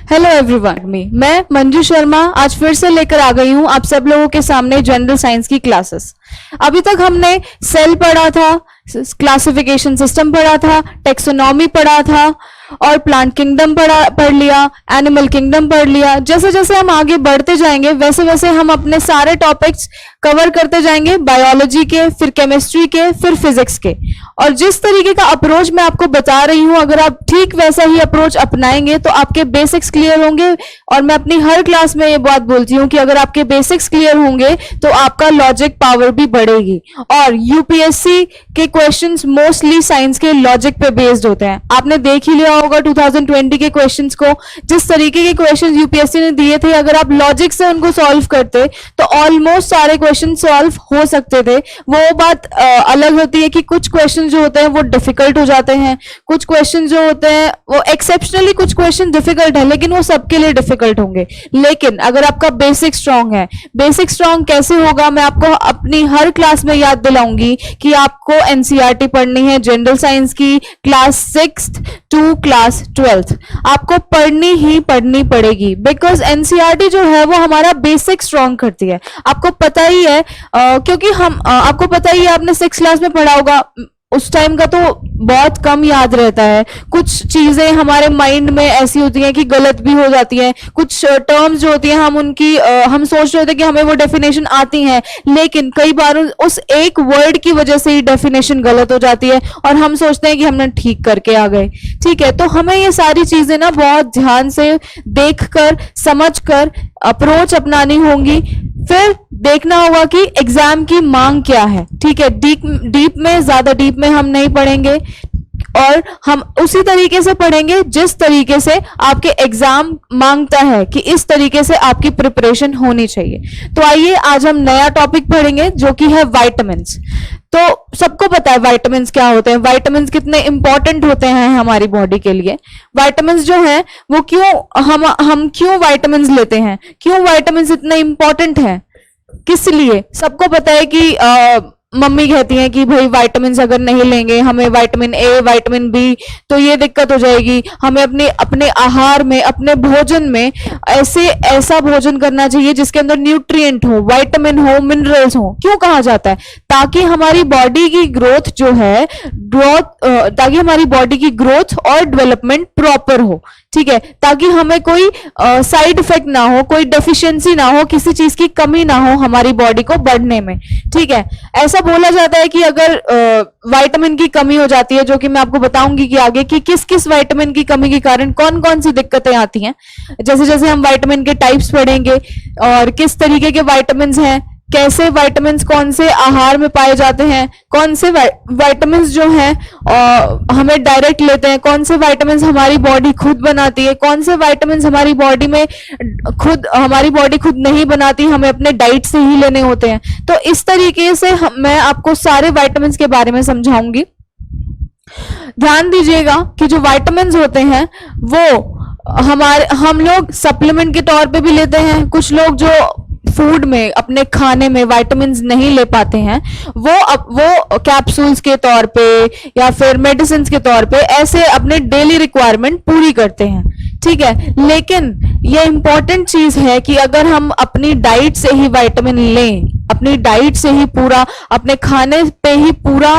Hello everyone, मैं मंजू शर्मा आज फिर से लेकर आ गई हूं आप सब लोगों के सामने जनरल साइंस की क्लासेस। अभी तक हमने सेल पढ़ा था, क्लासिफिकेशन सिस्टम पढ़ा था, टेक्सोनॉमी पढ़ा था और प्लांट किंगडम पढ़ लिया, एनिमल किंगडम पढ़ लिया। जैसे जैसे हम आगे बढ़ते जाएंगे वैसे वैसे हम अपने सारे टॉपिक्स कवर करते जाएंगे, बायोलॉजी के, फिर केमिस्ट्री के, फिर फिजिक्स के। और जिस तरीके का अप्रोच मैं आपको बता रही हूं, अगर आप ठीक वैसा ही अप्रोच अपनाएंगे तो आपके बेसिक्स क्लियर होंगे। और मैं अपनी हर क्लास में ये बात बोलती हूँ कि अगर आपके बेसिक्स क्लियर होंगे तो आपका लॉजिक पावर भी बढ़ेगी। और यूपीएससी के क्वेश्चंस मोस्टली साइंस के लॉजिक पे बेस्ड होते हैं। आपने देख ही लिया होगा 2020 के क्वेश्चंस को, जिस तरीके के क्वेश्चंस यूपीएससी ने दिए थे, अगर आप लॉजिक से उनको सॉल्व करते तो ऑलमोस्ट सारे क्वेश्चन सॉल्व हो सकते थे। वो बात अलग होती है कि कुछ क्वेश्चन जो होते हैं वो डिफिकल्ट हो जाते हैं, कुछ क्वेश्चन जो होते हैं वो एक्सेप्शनली कुछ क्वेश्चन डिफिकल्ट है, लेकिन वो सबके लिए डिफिकल्ट होंगे। लेकिन अगर आपका बेसिक स्ट्रांग है, बेसिक स्ट्रांग कैसे होगा मैं आपको अपनी हर क्लास में याद दिलाऊंगी कि आपको एनसीईआरटी पढ़नी है जनरल साइंस की, class 6th to class 12th आपको पढ़नी ही पढ़नी पड़ेगी। बिकॉज एनसीईआरटी जो है वो हमारा बेसिक स्ट्रांग करती है। आपको पता ही है क्योंकि आपको पता ही है, आपने 6th क्लास में पढ़ा होगा, उस टाइम का तो बहुत कम याद रहता है। कुछ चीजें हमारे माइंड में ऐसी होती हैं कि गलत भी हो जाती हैं। कुछ टर्म्स जो होती हैं हम सोच रहे होते हैं कि हमें वो डेफिनेशन आती हैं, लेकिन कई बार उस एक वर्ड की वजह से ही डेफिनेशन गलत हो जाती है और हम सोचते हैं कि हमने ठीक करके आ गए। ठीक है, तो हमें ये सारी चीजें ना बहुत ध्यान से देखकर समझकर अप्रोच अपनानी होंगी। फिर देखना होगा कि एग्जाम की मांग क्या है। ठीक है, ज्यादा डीप में हम नहीं पढ़ेंगे और हम उसी तरीके से पढ़ेंगे जिस तरीके से आपके एग्जाम मांगता है कि इस तरीके से आपकी प्रिपरेशन होनी चाहिए। तो आइए आज हम नया टॉपिक पढ़ेंगे जो कि है विटामिन्स। तो सबको पता है विटामिन्स क्या होते हैं, विटामिन्स कितने इंपॉर्टेंट होते हैं हमारी बॉडी के लिए। विटामिन्स जो है वो क्यों हम क्यों विटामिन्स लेते हैं, क्यों विटामिन्स इतने इंपॉर्टेंट हैं, किस लिए। सबको पता है कि मम्मी कहती हैं कि भाई विटामिन्स अगर नहीं लेंगे, हमें विटामिन ए, विटामिन बी, तो ये दिक्कत हो जाएगी। हमें अपने आहार में, अपने भोजन में ऐसा भोजन करना चाहिए जिसके अंदर न्यूट्रिएंट हो, विटामिन हो, मिनरल्स हो। क्यों कहा जाता है? ताकि हमारी बॉडी की ग्रोथ जो है ताकि हमारी बॉडी की ग्रोथ और डेवलपमेंट प्रॉपर हो। ठीक है, ताकि हमें कोई साइड इफेक्ट ना हो, कोई डेफिशिएंसी ना हो, किसी चीज की कमी ना हो हमारी बॉडी को बढ़ने में। ठीक है, ऐसा बोला जाता है कि अगर विटामिन की कमी हो जाती है, जो कि मैं आपको बताऊंगी कि आगे कि किस किस विटामिन की कमी के कारण कौन कौन सी दिक्कतें आती हैं। जैसे जैसे हम विटामिन के टाइप्स पढ़ेंगे और किस तरीके के विटामिन्स हैं, कैसे विटामिन्स कौन से आहार में पाए जाते हैं, कौन से विटामिन्स जो हैं हमें डायरेक्ट लेते हैं, कौन से विटामिन्स हमारी बॉडी खुद बनाती है, कौन से विटामिन्स हमारी बॉडी खुद नहीं बनाती, हमें अपने डाइट से ही लेने होते हैं। तो इस तरीके से मैं आपको सारे विटामिन्स के बारे में समझाऊंगी। ध्यान दीजिएगा कि जो विटामिन्स होते हैं वो हम लोग सप्लीमेंट के तौर पे भी लेते हैं। कुछ लोग जो फूड में, अपने खाने में विटामिन्स नहीं ले पाते हैं, वो कैप्सूल्स के तौर पे या फिर मेडिसिन के तौर पे ऐसे अपने डेली रिक्वायरमेंट पूरी करते हैं। ठीक है, लेकिन ये इंपॉर्टेंट चीज है कि अगर हम अपनी डाइट से ही विटामिन लें, अपनी डाइट से ही पूरा, अपने खाने पे ही पूरा,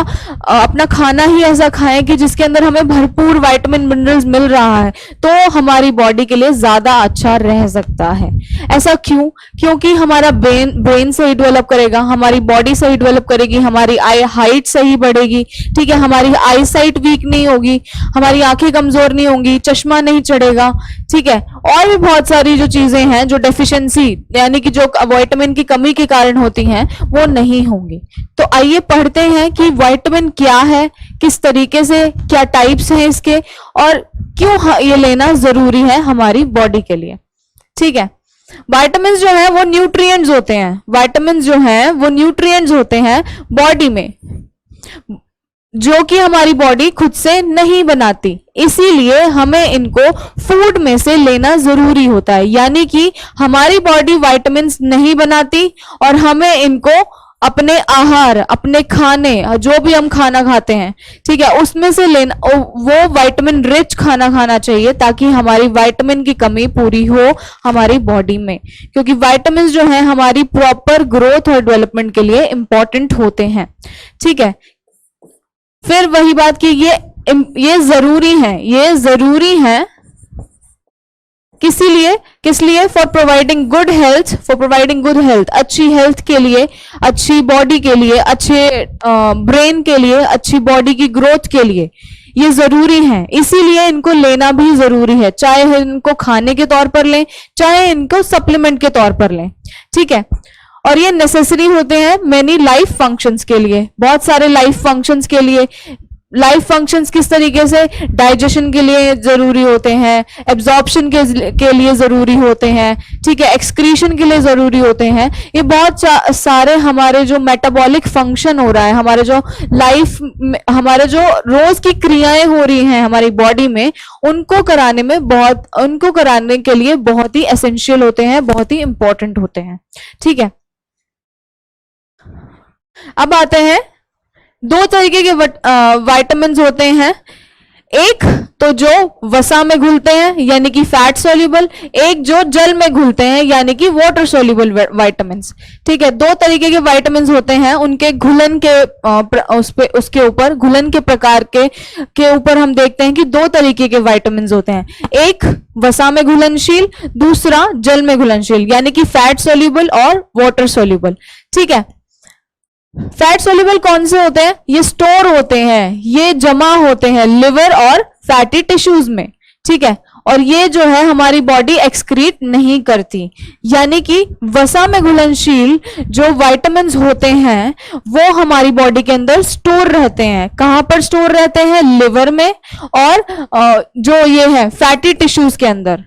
अपना खाना ही ऐसा खाएं कि जिसके अंदर हमें भरपूर विटामिन मिनरल्स मिल रहा है, तो हमारी बॉडी के लिए ज्यादा अच्छा रह सकता है। ऐसा क्यों? क्योंकि हमारा ब्रेन सही डेवलप करेगा, हमारी बॉडी सही डेवलप करेगी, हमारी आई हाइट सही बढ़ेगी। ठीक है, हमारी आई साइट वीक नहीं होगी, हमारी आंखें कमजोर नहीं होंगी, चश्मा नहीं चढ़ेगा। ठीक है, और भी बहुत सारी जो चीजें हैं जो डेफिशिएंसी यानी कि जो विटामिन की कमी के कारण होती हैं वो नहीं होंगी। तो आइए पढ़ते हैं कि विटामिन क्या है, किस तरीके से, क्या टाइप्स हैं इसके, और क्यों ये लेना जरूरी है हमारी बॉडी के लिए। ठीक है, विटामिन जो है वो न्यूट्रिएंट्स होते हैं। विटामिन जो है वो न्यूट्रिएंट्स होते हैं बॉडी में, जो कि हमारी बॉडी खुद से नहीं बनाती, इसीलिए हमें इनको फूड में से लेना जरूरी होता है। यानी कि हमारी बॉडी विटामिन्स नहीं बनाती और हमें इनको अपने आहार, अपने खाने, जो भी हम खाना खाते हैं, ठीक है, उसमें से लेना, वो विटामिन रिच खाना खाना चाहिए ताकि हमारी विटामिन की कमी पूरी हो हमारी बॉडी में, क्योंकि विटामिन जो है हमारी प्रॉपर ग्रोथ और डेवलपमेंट के लिए इंपॉर्टेंट होते हैं, ठीक है। फिर वही बात कि ये जरूरी है, ये जरूरी है किस लिए? For providing good health, for providing good health, अच्छी हेल्थ के लिए, अच्छी बॉडी के लिए, अच्छे ब्रेन के लिए, अच्छी बॉडी की ग्रोथ के लिए ये जरूरी है, इसीलिए इनको लेना भी जरूरी है, चाहे इनको खाने के तौर पर लें, चाहे इनको सप्लीमेंट के तौर पर लें, ठीक है। और ये नेसेसरी होते हैं मेनी लाइफ फंक्शंस के लिए, बहुत सारे लाइफ फंक्शंस के लिए। लाइफ फंक्शंस किस तरीके से? डाइजेशन के लिए जरूरी होते हैं, एब्जॉर्प्शन के लिए जरूरी होते हैं, ठीक है, एक्सक्रीशन के लिए जरूरी होते हैं। ये बहुत सारे हमारे जो मेटाबॉलिक फंक्शन हो रहा है, हमारे जो लाइफ, हमारे जो रोज की क्रियाएं हो रही हैं हमारी बॉडी में, उनको कराने के लिए बहुत ही एसेंशियल होते हैं, बहुत ही इंपॉर्टेंट होते हैं, ठीक है। अब आते हैं, दो तरीके के विटामिन होते हैं, एक तो जो वसा में घुलते हैं यानी कि फैट सोल्यूबल, एक जो जल में घुलते हैं यानी कि वाटर सोल्यूबल विटामिन, ठीक है। दो तरीके के विटामिन होते हैं, उनके घुलन के उसके ऊपर, घुलन के प्रकार के ऊपर हम देखते हैं कि दो तरीके के विटामिन होते हैं, एक वसा में घुलनशील, दूसरा जल में घुलनशील यानी कि फैट सोल्यूबल और वाटर सोल्यूबल, ठीक है। फैट सोल्यूबल कौन से होते हैं? ये स्टोर होते हैं, ये जमा होते हैं लिवर और फैटी टिश्यूज में, ठीक है। और ये जो है हमारी बॉडी एक्सक्रीट नहीं करती, यानी कि वसा में घुलनशील जो विटामिन्स होते हैं वो हमारी बॉडी के अंदर स्टोर रहते हैं। कहां पर स्टोर रहते हैं? लिवर में, और जो ये है फैटी टिश्यूज के अंदर,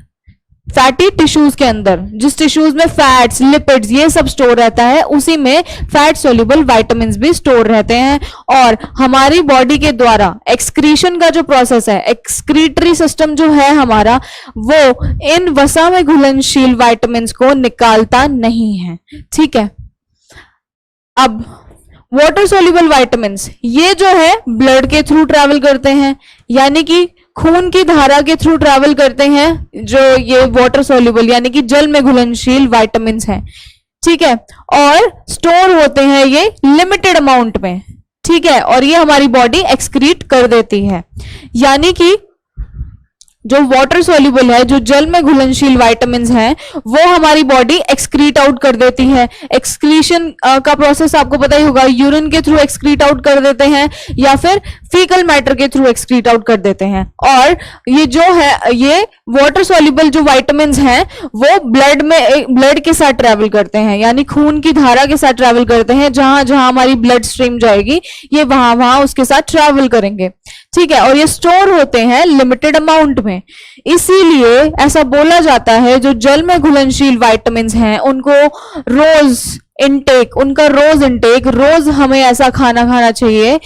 फैटी टिश्यूज के अंदर, जिस टिश्यूज में फैट्स, लिपिड्स ये सब स्टोर रहता है, उसी में फैट सोल्यूबल विटामिन्स भी स्टोर रहते हैं। और हमारी बॉडी के द्वारा एक्सक्रीशन का जो प्रोसेस है, एक्सक्रीटरी सिस्टम जो है हमारा, वो इन वसा में घुलनशील विटामिन्स को निकालता नहीं है, ठीक है। अब वाटर सोल्यूबल विटामिन्स, ये जो है ब्लड के थ्रू ट्रैवल करते हैं, यानी कि खून की धारा के थ्रू ट्रैवल करते हैं, जो ये वाटर सोल्यूबल यानी कि जल में घुलनशील विटामिन्स हैं, ठीक है। और स्टोर होते हैं ये लिमिटेड अमाउंट में, ठीक है, और ये हमारी बॉडी एक्सक्रीट कर देती है, यानी कि जो वाटर सोल्यूबल है, जो जल में घुलनशील विटामिन्स हैं, वो हमारी बॉडी एक्सक्रीट आउट कर देती है। एक्सक्रीशन का प्रोसेस आपको पता ही होगा, यूरिन के थ्रू एक्सक्रीट आउट कर देते हैं या फिर फीकल मैटर के थ्रू एक्सक्रीट आउट कर देते हैं। और ये जो है, ये वाटर सोल्यूबल जो विटामिन्स हैं वो ब्लड के साथ ट्रैवल करते हैं, यानी खून की धारा के साथ ट्रैवल करते हैं, जहां जहां हमारी ब्लड स्ट्रीम जाएगी ये वहां वहां उसके साथ ट्रैवल करेंगे, ठीक है। और ये स्टोर होते हैं लिमिटेड अमाउंट में, इसीलिए ऐसा बोला जाता है जो जल में घुलनशील विटामिन्स हैं उनको उनका रोज इंटेक, रोज हमें ऐसा खाना खाना चाहिए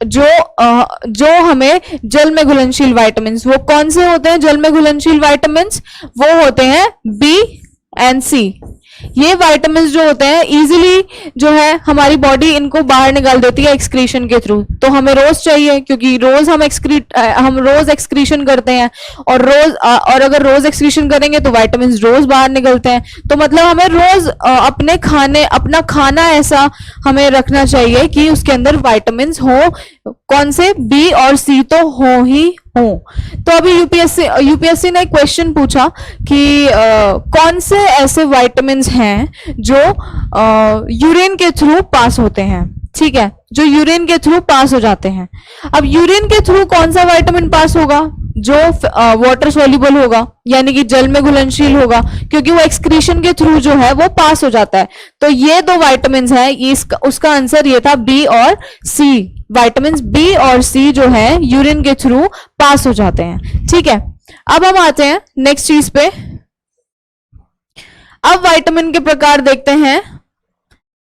जो हमें जल में घुलनशील विटामिन्स, वो कौन से होते हैं जल में घुलनशील विटामिन्स? वो होते हैं बी एंड सी। ये विटामिन्स जो होते हैं इजीली जो है हमारी बॉडी इनको बाहर निकाल देती है एक्सक्रीशन के थ्रू, तो हमें रोज चाहिए, क्योंकि रोज हम रोज एक्सक्रीशन करते हैं, और अगर रोज एक्सक्रीशन करेंगे तो विटामिन्स रोज बाहर निकलते हैं। तो मतलब हमें रोज अपना खाना ऐसा हमें रखना चाहिए कि उसके अंदर विटामिन्स हो, कौन से? बी और सी तो हो ही हो। तो अभी यूपीएससी ने एक क्वेश्चन पूछा कि कौन से ऐसे विटामिन्स हैं जो यूरिन के थ्रू पास होते हैं, ठीक है, जो यूरिन के थ्रू पास हो जाते हैं। अब यूरिन के थ्रू कौन सा विटामिन पास होगा? जो वाटर सोल्यूबल होगा, यानी कि जल में घुलनशील होगा, क्योंकि वो एक्सक्रीशन के थ्रू जो है वो पास हो जाता है। तो ये दो विटामिन्स हैं, उसका आंसर ये था बी और सी। विटामिन्स बी और सी जो है यूरिन के थ्रू पास हो जाते हैं, ठीक है। अब हम आते हैं नेक्स्ट चीज पे। अब विटामिन के प्रकार देखते हैं।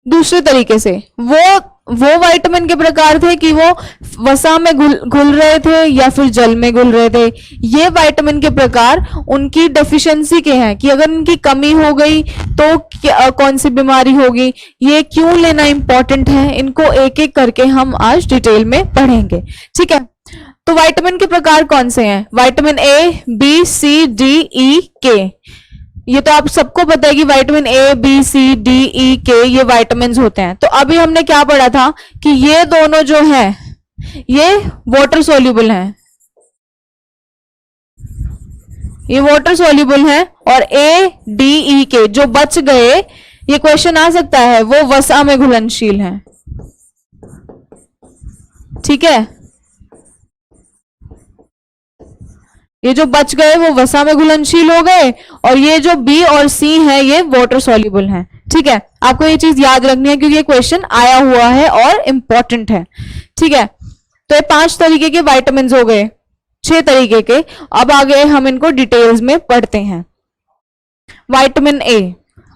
दूसरे तरीके से, वो विटामिन के प्रकार थे कि वो वसा में घुल रहे थे या फिर जल में घुल रहे थे। ये विटामिन के प्रकार उनकी डेफिशिएंसी के हैं कि अगर इनकी कमी हो गई तो कौन सी बीमारी होगी, ये क्यों लेना इंपॉर्टेंट है, इनको एक एक करके हम आज डिटेल में पढ़ेंगे। ठीक है, तो विटामिन के प्रकार कौन से हैं? Vitamin A, B, C, D, E, K. ये तो आप सबको पता है कि vitamin A, B, C, D, E, K ये विटामिन होते हैं। तो अभी हमने क्या पढ़ा था कि ये दोनों जो है ये वाटर सोल्यूबल हैं, ये वाटर सोल्यूबल हैं, और ए, डी, ई, के जो बच गए, ये क्वेश्चन आ सकता है, वो वसा में घुलनशील हैं। ठीक है, ये जो बच गए वो वसा में घुलनशील हो गए, और ये जो बी और सी है ये वाटर सॉल्युबल हैं। ठीक है, आपको ये चीज याद रखनी है क्योंकि ये क्वेश्चन आया हुआ है और इंपॉर्टेंट है। ठीक है, तो ये 5 तरीके के विटामिन हो गए, 6 तरीके के। अब आगे हम इनको डिटेल्स में पढ़ते हैं। विटामिन ए,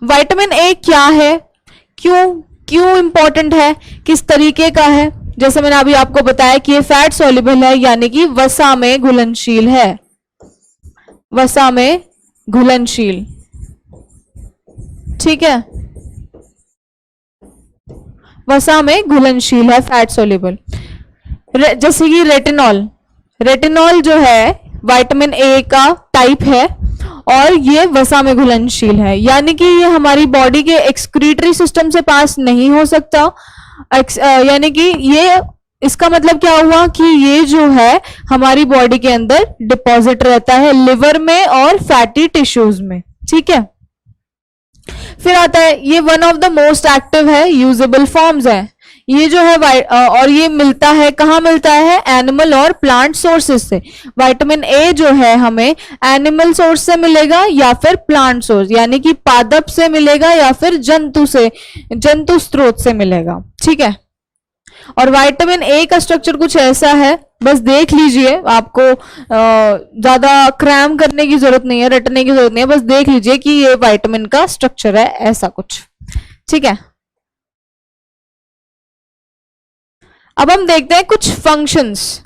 विटामिन ए क्या है, क्यों इंपॉर्टेंट है, किस तरीके का है? जैसे मैंने अभी आपको बताया कि ये फैट सॉल्युबल है, यानी कि वसा में घुलनशील है, वसा में घुलनशील। ठीक है, वसा में घुलनशील है, फैट सोल्यूबल। जैसे कि रेटिनॉल, रेटिनॉल जो है विटामिन ए का टाइप है और ये वसा में घुलनशील है, यानी कि ये हमारी बॉडी के एक्सक्रीटरी सिस्टम से पास नहीं हो सकता। यानी कि ये, इसका मतलब क्या हुआ कि ये जो है हमारी बॉडी के अंदर डिपॉजिट रहता है लिवर में और फैटी टिश्यूज में। ठीक है, फिर आता है ये one of the most active है, यूजेबल फॉर्म्स है। ये जो है और ये मिलता है, कहाँ मिलता है? एनिमल और प्लांट सोर्सेस से। विटामिन ए जो है हमें एनिमल सोर्स से मिलेगा या फिर प्लांट सोर्स, यानी कि पादप से मिलेगा या फिर जंतु स्रोत से मिलेगा। ठीक है, और विटामिन ए का स्ट्रक्चर कुछ ऐसा है, बस देख लीजिए, आपको ज्यादा क्रैम करने की जरूरत नहीं है, रटने की जरूरत नहीं है, बस देख लीजिए कि ये विटामिन का स्ट्रक्चर है ऐसा कुछ। ठीक है, अब हम देखते हैं कुछ फंक्शंस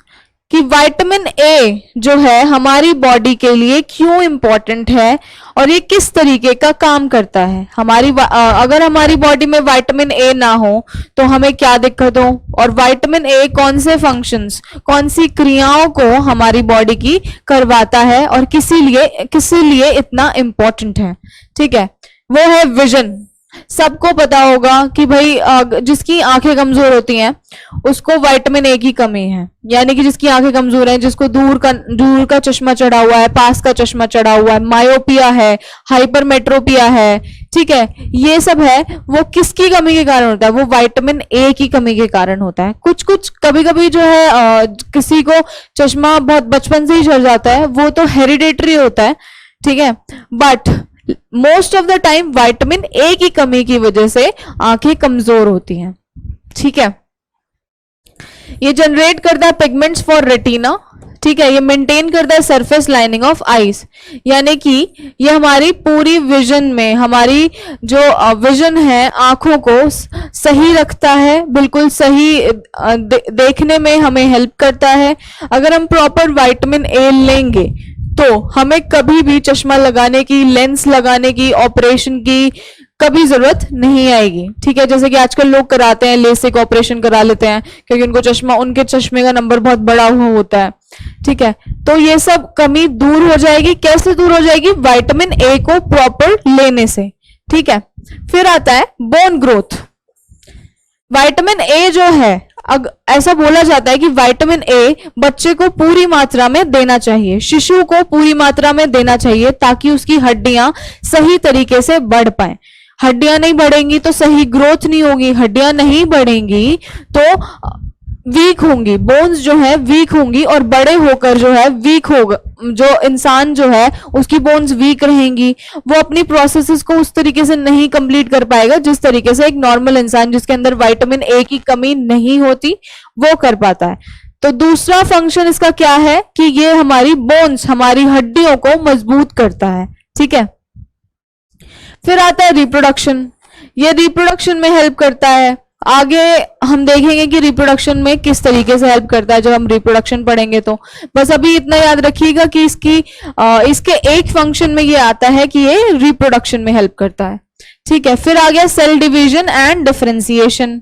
कि विटामिन ए जो है हमारी बॉडी के लिए क्यों इंपॉर्टेंट है और ये किस तरीके का काम करता है। अगर हमारी बॉडी में विटामिन ए ना हो तो हमें क्या दिक्कत हो, और विटामिन ए कौन से फंक्शंस, कौन सी क्रियाओं को हमारी बॉडी की करवाता है और किसी लिए इतना इंपॉर्टेंट है। ठीक है, वो है विजन। सबको पता होगा कि भाई जिसकी आंखें कमजोर होती हैं उसको विटामिन ए की कमी है, यानी कि जिसकी आंखें कमजोर हैं, जिसको दूर का चश्मा चढ़ा हुआ है, पास का चश्मा चढ़ा हुआ है, मायोपिया है, हाइपरमेट्रोपिया है। ठीक है, ये सब है, वो किसकी कमी के कारण होता है? वो विटामिन ए की कमी के कारण होता है। कुछ कभी जो है किसी को चश्मा बहुत बचपन से ही चढ़ जाता है, वो तो हेरिडेटरी होता है। ठीक है, but most of the time vitamin A की कमी की वजह से आंखें कमजोर होती हैं। ठीक है, ये जनरेट करता है पिगमेंट्स फॉर रेटिना। ठीक है, ये मेंटेन करता है सरफेस लाइनिंग ऑफ आईज, यानी कि ये हमारी पूरी विजन में, हमारी जो विजन है आंखों को सही रखता है, बिल्कुल सही देखने में हमें हेल्प करता है। अगर हम प्रॉपर विटामिन ए लेंगे तो हमें कभी भी चश्मा लगाने की, लेंस लगाने की, ऑपरेशन की कभी जरूरत नहीं आएगी। ठीक है, जैसे कि आजकल लोग कराते हैं, लेसिक ऑपरेशन करा लेते हैं क्योंकि उनके चश्मे का नंबर बहुत बड़ा हुआ होता है। ठीक है, तो ये सब कमी दूर हो जाएगी। कैसे दूर हो जाएगी? विटामिन ए को प्रॉपर लेने से। ठीक है, फिर आता है बोन ग्रोथ। विटामिन ए जो है, ऐसा बोला जाता है कि विटामिन ए बच्चे को पूरी मात्रा में देना चाहिए, शिशु को पूरी मात्रा में देना चाहिए ताकि उसकी हड्डियां सही तरीके से बढ़ पाए। हड्डियां नहीं बढ़ेंगी तो सही ग्रोथ नहीं होगी, हड्डियां नहीं बढ़ेंगी तो वीक होंगी, बोन्स जो है वीक होंगी, और बड़े होकर जो है वीक होगा, जो इंसान जो है उसकी बोन्स वीक रहेंगी, वो अपनी प्रोसेसेस को उस तरीके से नहीं कंप्लीट कर पाएगा जिस तरीके से एक नॉर्मल इंसान जिसके अंदर विटामिन ए की कमी नहीं होती वो कर पाता है। तो दूसरा फंक्शन इसका क्या है कि ये हमारी बोन्स, हमारी हड्डियों को मजबूत करता है। ठीक है, फिर आता है रिप्रोडक्शन, ये रिप्रोडक्शन में हेल्प करता है। आगे हम देखेंगे कि रिप्रोडक्शन में किस तरीके से हेल्प करता है जब हम रिप्रोडक्शन पढ़ेंगे। तो बस अभी इतना याद रखिएगा कि इसके एक फंक्शन में ये आता है कि ये रिप्रोडक्शन में हेल्प करता है। ठीक है, फिर आ गया सेल डिवीजन एंड डिफरेंशिएशन।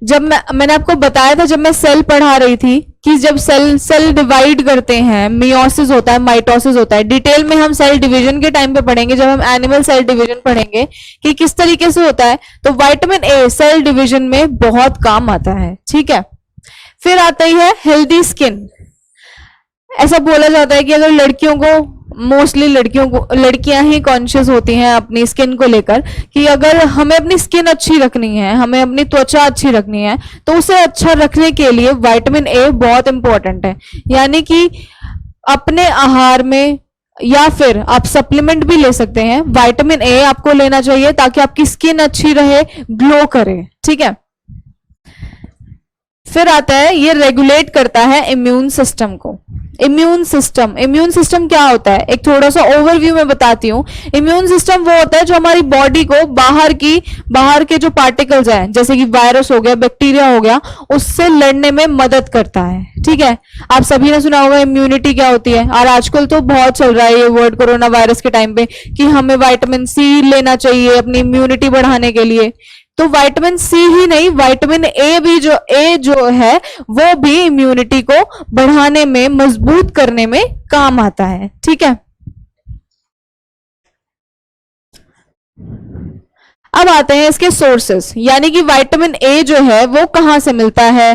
जब मैंने आपको बताया था जब मैं सेल पढ़ा रही थी कि जब सेल डिवाइड करते हैं, मियोसिस होता है, माइटोसिस होता है। डिटेल में हम सेल डिवीजन के टाइम पे पढ़ेंगे जब हम एनिमल सेल डिवीजन पढ़ेंगे कि किस तरीके से होता है। तो विटामिन ए सेल डिवीजन में बहुत काम आता है। ठीक है, फिर आता ही है हेल्दी स्किन। ऐसा बोला जाता है कि अगर लड़कियों को, मोस्टली लड़कियां ही कॉन्शियस होती हैं अपनी स्किन को लेकर कि अगर हमें अपनी स्किन अच्छी रखनी है, हमें अपनी त्वचा अच्छी रखनी है, तो उसे अच्छा रखने के लिए विटामिन ए बहुत इंपॉर्टेंट है। यानी कि अपने आहार में या फिर आप सप्लीमेंट भी ले सकते हैं, विटामिन ए आपको लेना चाहिए ताकि आपकी स्किन अच्छी रहे, ग्लो करे। ठीक है, फिर आता है ये रेगुलेट करता है इम्यून सिस्टम को। इम्यून सिस्टम क्या होता है, एक थोड़ा सा ओवरव्यू में बताती हूँ। इम्यून सिस्टम वो होता है जो हमारी बॉडी को बाहर के जो पार्टिकल्स हैं, जैसे कि वायरस हो गया, बैक्टीरिया हो गया, उससे लड़ने में मदद करता है। ठीक है, आप सभी ने सुना होगा इम्यूनिटी क्या होती है, और आजकल तो बहुत चल रहा है ये वर्ड कोरोना वायरस के टाइम पे कि हमें विटामिन सी लेना चाहिए अपनी इम्यूनिटी बढ़ाने के लिए। तो विटामिन सी ही नहीं, विटामिन ए जो है वो भी इम्यूनिटी को बढ़ाने में, मजबूत करने में काम आता है। ठीक है, अब आते हैं इसके सोर्सेस, यानी कि विटामिन ए जो है वो कहां से मिलता है।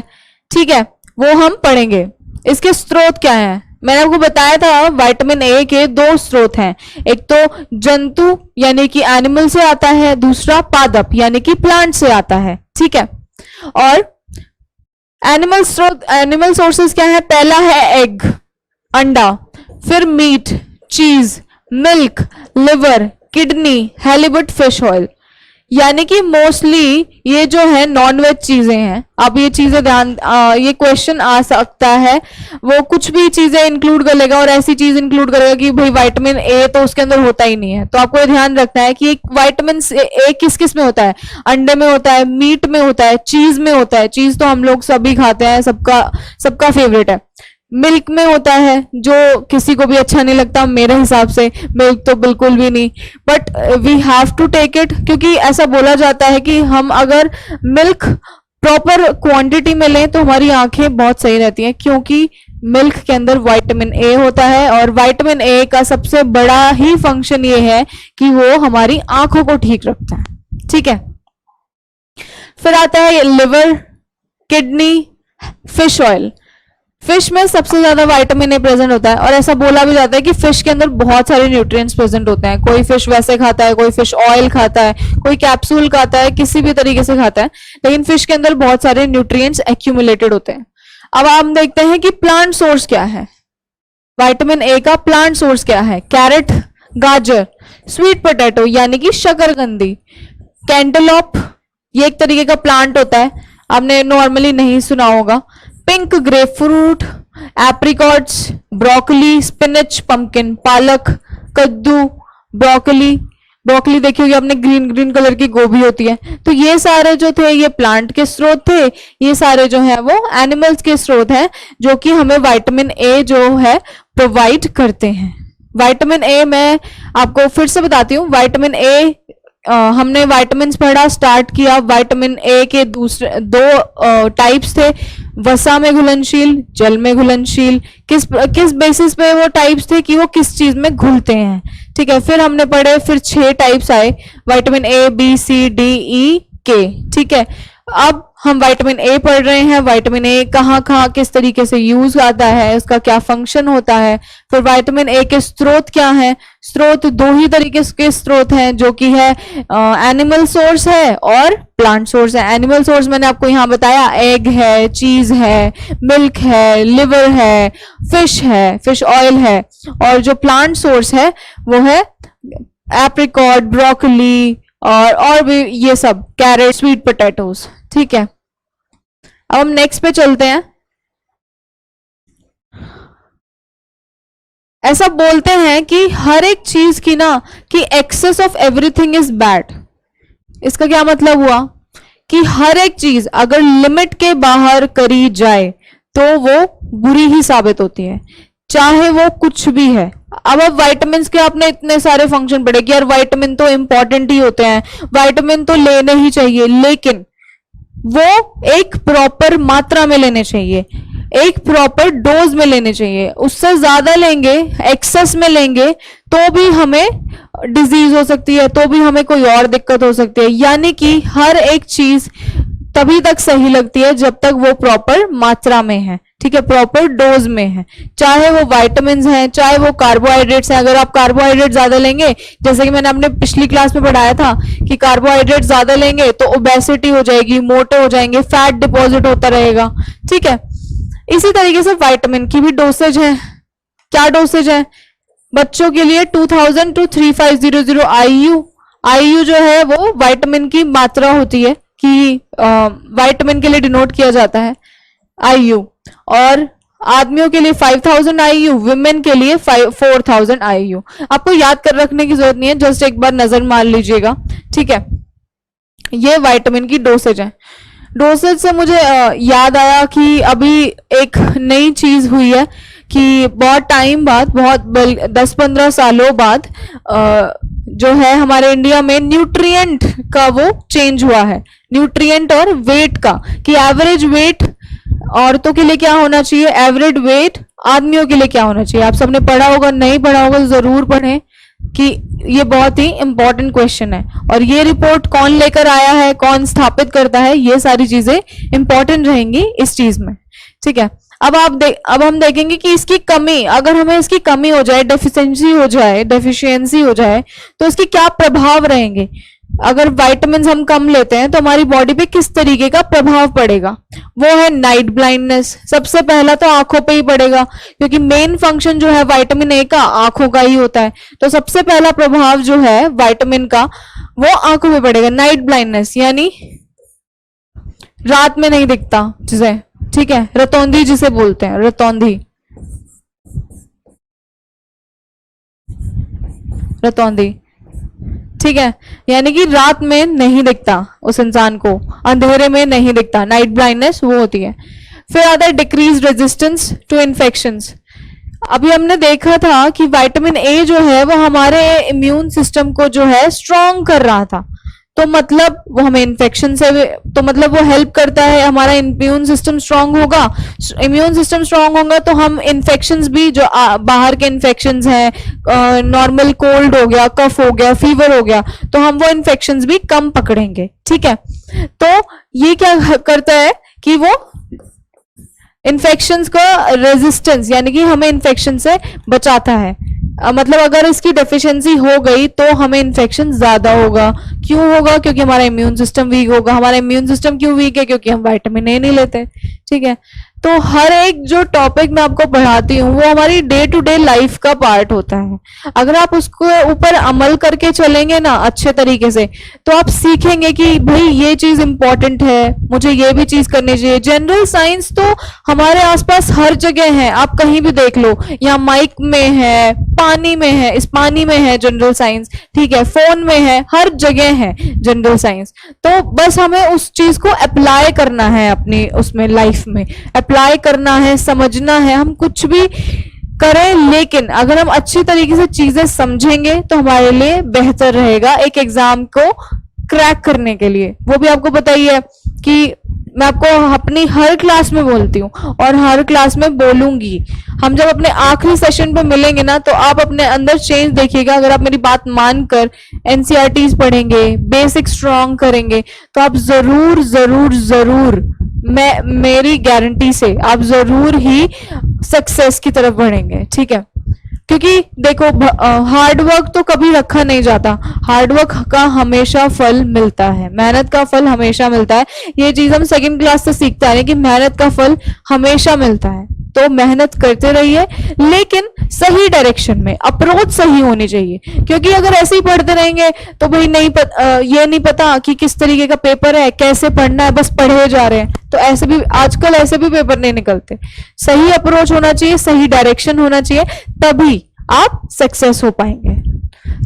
ठीक है, वो हम पढ़ेंगे। इसके स्रोत क्या है, मैंने आपको बताया था विटामिन ए के दो स्रोत हैं। एक तो जंतु यानी कि एनिमल से आता है, दूसरा पादप यानी कि प्लांट से आता है। ठीक है, और एनिमल सोर्सेस क्या है, पहला है एग, अंडा, फिर meat, cheese, milk, liver, kidney, halibut, fish oil. यानी कि मोस्टली ये जो है नॉनवेज चीजें हैं। अब ये चीजें ये क्वेश्चन आ सकता है, वो कुछ भी चीजें इंक्लूड कर लेगा और ऐसी चीज इंक्लूड करेगा कि भाई विटामिन ए तो उसके अंदर होता ही नहीं है। तो आपको ध्यान रखना है कि विटामिन ए किस किस में होता है, अंडे में होता है, मीट में होता है, चीज में होता है। चीज तो हम लोग सभी खाते हैं, सबका फेवरेट है। मिल्क में होता है, जो किसी को भी अच्छा नहीं लगता, मेरे हिसाब से मिल्क तो बिल्कुल भी नहीं, but we have to take it, क्योंकि ऐसा बोला जाता है कि हम अगर मिल्क प्रॉपर क्वांटिटी में लें तो हमारी आंखें बहुत सही रहती हैं, क्योंकि मिल्क के अंदर विटामिन ए होता है। और विटामिन ए का सबसे बड़ा ही फंक्शन ये है कि वो हमारी आंखों को ठीक रखता है। ठीक है, फिर आता है liver, kidney, fish oil. Fish में सबसे ज्यादा विटामिन ए प्रेजेंट होता है, और ऐसा बोला भी जाता है कि फिश के अंदर बहुत सारे न्यूट्रिएंट्स प्रेजेंट होते हैं। कोई फिश वैसे खाता है, कोई फिश ऑयल खाता है, कोई कैप्सूल खाता है, किसी भी तरीके से खाता है, लेकिन फिश के अंदर बहुत सारे न्यूट्रिएंट्स एक्यूमुलेटेड होते हैं। अब हम देखते हैं कि प्लांट सोर्स क्या है, विटामिन ए का प्लांट सोर्स क्या है। कैरेट, गाजर, स्वीट पोटैटो यानी कि शकरकंदी, कैंटलोप, ये एक तरीके का प्लांट होता है, आपने नॉर्मली नहीं सुना होगा। Pink grapefruit, apricots, broccoli, spinach, pumpkin, पालक, कद्दू, ब्रोकली देखी होगी आपने, ग्रीन कलर की गोभी होती है। तो ये सारे जो थे ये प्लांट के स्रोत थे, ये सारे जो है वो एनिमल्स के स्रोत हैं, जो कि हमें विटामिन ए जो है प्रोवाइड करते हैं। विटामिन ए मैं आपको फिर से बताती हूँ। विटामिन ए हमने विटामिन पढ़ा, स्टार्ट किया। विटामिन ए के दूसरे दो टाइप्स थे, वसा में घुलनशील, जल में घुलनशील। किस बेसिस पे वो टाइप्स थे कि वो किस चीज में घुलते हैं। ठीक है, फिर हमने पढ़े, फिर 6 टाइप्स आए, vitamin A, B, C, D, E, K. ठीक है, अब हम विटामिन ए पढ़ रहे हैं। विटामिन ए कहाँ कहाँ किस तरीके से यूज आता है, उसका क्या फंक्शन होता है। फिर विटामिन ए के स्रोत क्या हैं, स्रोत 2 ही तरीके के स्रोत हैं, जो कि है एनिमल सोर्स है और प्लांट सोर्स है। एनिमल सोर्स मैंने आपको यहाँ बताया, एग है, चीज है, मिल्क है, लिवर है, फिश ऑयल है। और जो प्लांट सोर्स है वो है एप्रिकॉट, ब्रोकली और भी ये सब, कैरेट, स्वीट पोटैटोज। ठीक है, अब हम नेक्स्ट पे चलते हैं। ऐसा बोलते हैं कि हर एक चीज की ना कि excess of everything is bad. इसका क्या मतलब हुआ कि हर एक चीज अगर लिमिट के बाहर करी जाए तो वो बुरी ही साबित होती है, चाहे वो कुछ भी है। अब विटामिन के आपने इतने सारे फंक्शन पढ़े कि यार विटामिन तो इंपॉर्टेंट ही होते हैं, विटामिन तो लेने ही चाहिए, लेकिन वो एक प्रॉपर मात्रा में लेने चाहिए, एक प्रॉपर डोज में लेने चाहिए। उससे ज्यादा लेंगे, एक्सेस में लेंगे तो भी हमें डिजीज हो सकती है, तो भी हमें कोई और दिक्कत हो सकती है। यानी कि हर एक चीज तभी तक सही लगती है जब तक वो प्रॉपर मात्रा में है, ठीक है, प्रॉपर डोज में है। चाहे वो विटामिन हैं, चाहे वो कार्बोहाइड्रेट्स हैं। अगर आप कार्बोहाइड्रेट ज्यादा लेंगे, जैसे कि मैंने अपने पिछली क्लास में पढ़ाया था कि कार्बोहाइड्रेट ज्यादा लेंगे तो ओबेसिटी हो जाएगी, मोटे हो जाएंगे, फैट डिपॉजिट होता रहेगा, ठीक है। इसी तरीके से विटामिन की भी डोसेज है। क्या डोसेज है? बच्चों के लिए 2000 to 3500 IU। IU जो है वो विटामिन की मात्रा होती है कि विटामिन के लिए डिनोट किया जाता है IU। और आदमियों के लिए 5000 IU, विमेन के लिए 4000 IU। आपको याद कर रखने की जरूरत नहीं है, जस्ट एक बार नजर मार लीजिएगा, ठीक है। ये विटामिन की डोसेज है। डोसेज से मुझे याद आया कि अभी एक नई चीज हुई है कि बहुत टाइम बाद, बहुत 10-15 सालों बाद जो है हमारे इंडिया में न्यूट्रिएंट का वो चेंज हुआ है, न्यूट्रिएंट और वेट का, कि एवरेज वेट औरतों के लिए क्या होना चाहिए, एवरेज वेट आदमियों के लिए क्या होना चाहिए। आप सबने पढ़ा होगा, नहीं पढ़ा होगा तो जरूर पढ़ें कि ये बहुत ही इंपॉर्टेंट क्वेश्चन है। और ये रिपोर्ट कौन लेकर आया है, कौन स्थापित करता है, ये सारी चीजें इंपॉर्टेंट रहेंगी इस चीज में, ठीक है। अब अब हम देखेंगे कि इसकी कमी, अगर हमें इसकी कमी हो जाए, डेफिशिएंसी हो जाए तो इसके क्या प्रभाव रहेंगे। अगर विटामिन हम कम लेते हैं तो हमारी बॉडी पे किस तरीके का प्रभाव पड़ेगा। वो है नाइट ब्लाइंडनेस। सबसे पहला तो आंखों पे ही पड़ेगा, क्योंकि मेन फंक्शन जो है विटामिन ए का आंखों का ही होता है। तो सबसे पहला प्रभाव जो है विटामिन का वो आंखों पे पड़ेगा, नाइट ब्लाइंडनेस, यानी रात में नहीं दिखता जिसे, ठीक है, रतौंधी जिसे बोलते हैं, रतौंधी, ठीक है, यानी कि रात में नहीं दिखता, उस इंसान को अंधेरे में नहीं दिखता, नाइट ब्लाइंडनेस वो होती है। फिर आता है डिक्रीज रेजिस्टेंस टू इन्फेक्शंस। अभी हमने देखा था कि विटामिन ए जो है वो हमारे इम्यून सिस्टम को जो है स्ट्रॉन्ग कर रहा था, तो मतलब वो हमें इन्फेक्शन से, तो मतलब वो हेल्प करता है, हमारा इम्यून सिस्टम स्ट्रांग होगा। इम्यून सिस्टम स्ट्रांग होगा तो हम इन्फेक्शंस भी, जो बाहर के इन्फेक्शंस हैं, नॉर्मल कोल्ड हो गया, कफ हो गया, फीवर हो गया, तो हम वो इन्फेक्शंस भी कम पकड़ेंगे, ठीक है। तो ये क्या करता है कि वो इन्फेक्शंस का रेजिस्टेंस, यानी कि हमें इन्फेक्शन से बचाता है। मतलब अगर इसकी डेफिशिएंसी हो गई तो हमें इन्फेक्शन ज्यादा होगा। क्यों होगा? क्योंकि हमारा इम्यून सिस्टम वीक होगा। हमारा इम्यून सिस्टम क्यों वीक है? क्योंकि हम विटामिन ए नहीं लेते, ठीक है। तो हर एक जो टॉपिक मैं आपको पढ़ाती हूँ वो हमारी डे टू डे लाइफ का पार्ट होता है। अगर आप उसको ऊपर अमल करके चलेंगे ना अच्छे तरीके से, तो आप सीखेंगे कि भाई ये चीज इंपॉर्टेंट है, मुझे ये भी चीज करनी चाहिए। जनरल साइंस तो हमारे आसपास हर जगह है, आप कहीं भी देख लो, यहाँ माइक में है, पानी में है, इस पानी में है जनरल साइंस, ठीक है, फोन में है, हर जगह है जनरल साइंस। तो बस हमें उस चीज को अप्लाई करना है अपनी उसमें लाइफ में, अप्लाई करना है, समझना है। हम कुछ भी करें, लेकिन अगर हम अच्छी तरीके से चीजें समझेंगे तो हमारे लिए बेहतर रहेगा एक एग्जाम को क्रैक करने के लिए। वो भी आपको पता ही है कि मैं आपको अपनी हर क्लास में बोलती हूँ और हर क्लास में बोलूंगी। हम जब अपने आखिरी सेशन पे मिलेंगे ना, तो आप अपने अंदर चेंज देखिएगा। अगर आप मेरी बात मानकर एनसीईआरटीज पढ़ेंगे, बेसिक स्ट्रॉन्ग करेंगे, तो आप जरूर जरूर जरूर, मैं मेरी गारंटी से आप जरूर ही सक्सेस की तरफ बढ़ेंगे, ठीक है। क्योंकि देखो, हार्ड वर्क तो कभी रखा नहीं जाता, हार्ड वर्क का हमेशा फल मिलता है, मेहनत का फल हमेशा मिलता है। ये चीज हम सेकंड क्लास से सीखते हैं कि मेहनत का फल हमेशा मिलता है। तो मेहनत करते रहिए, लेकिन सही डायरेक्शन में, अप्रोच सही होनी चाहिए। क्योंकि अगर ऐसे ही पढ़ते रहेंगे तो भाई ये नहीं पता कि किस तरीके का पेपर है, कैसे पढ़ना है, बस पढ़े जा रहे हैं, तो ऐसे भी आजकल ऐसे भी पेपर नहीं निकलते। सही अप्रोच होना चाहिए, सही डायरेक्शन होना चाहिए, तभी आप सक्सेस हो पाएंगे।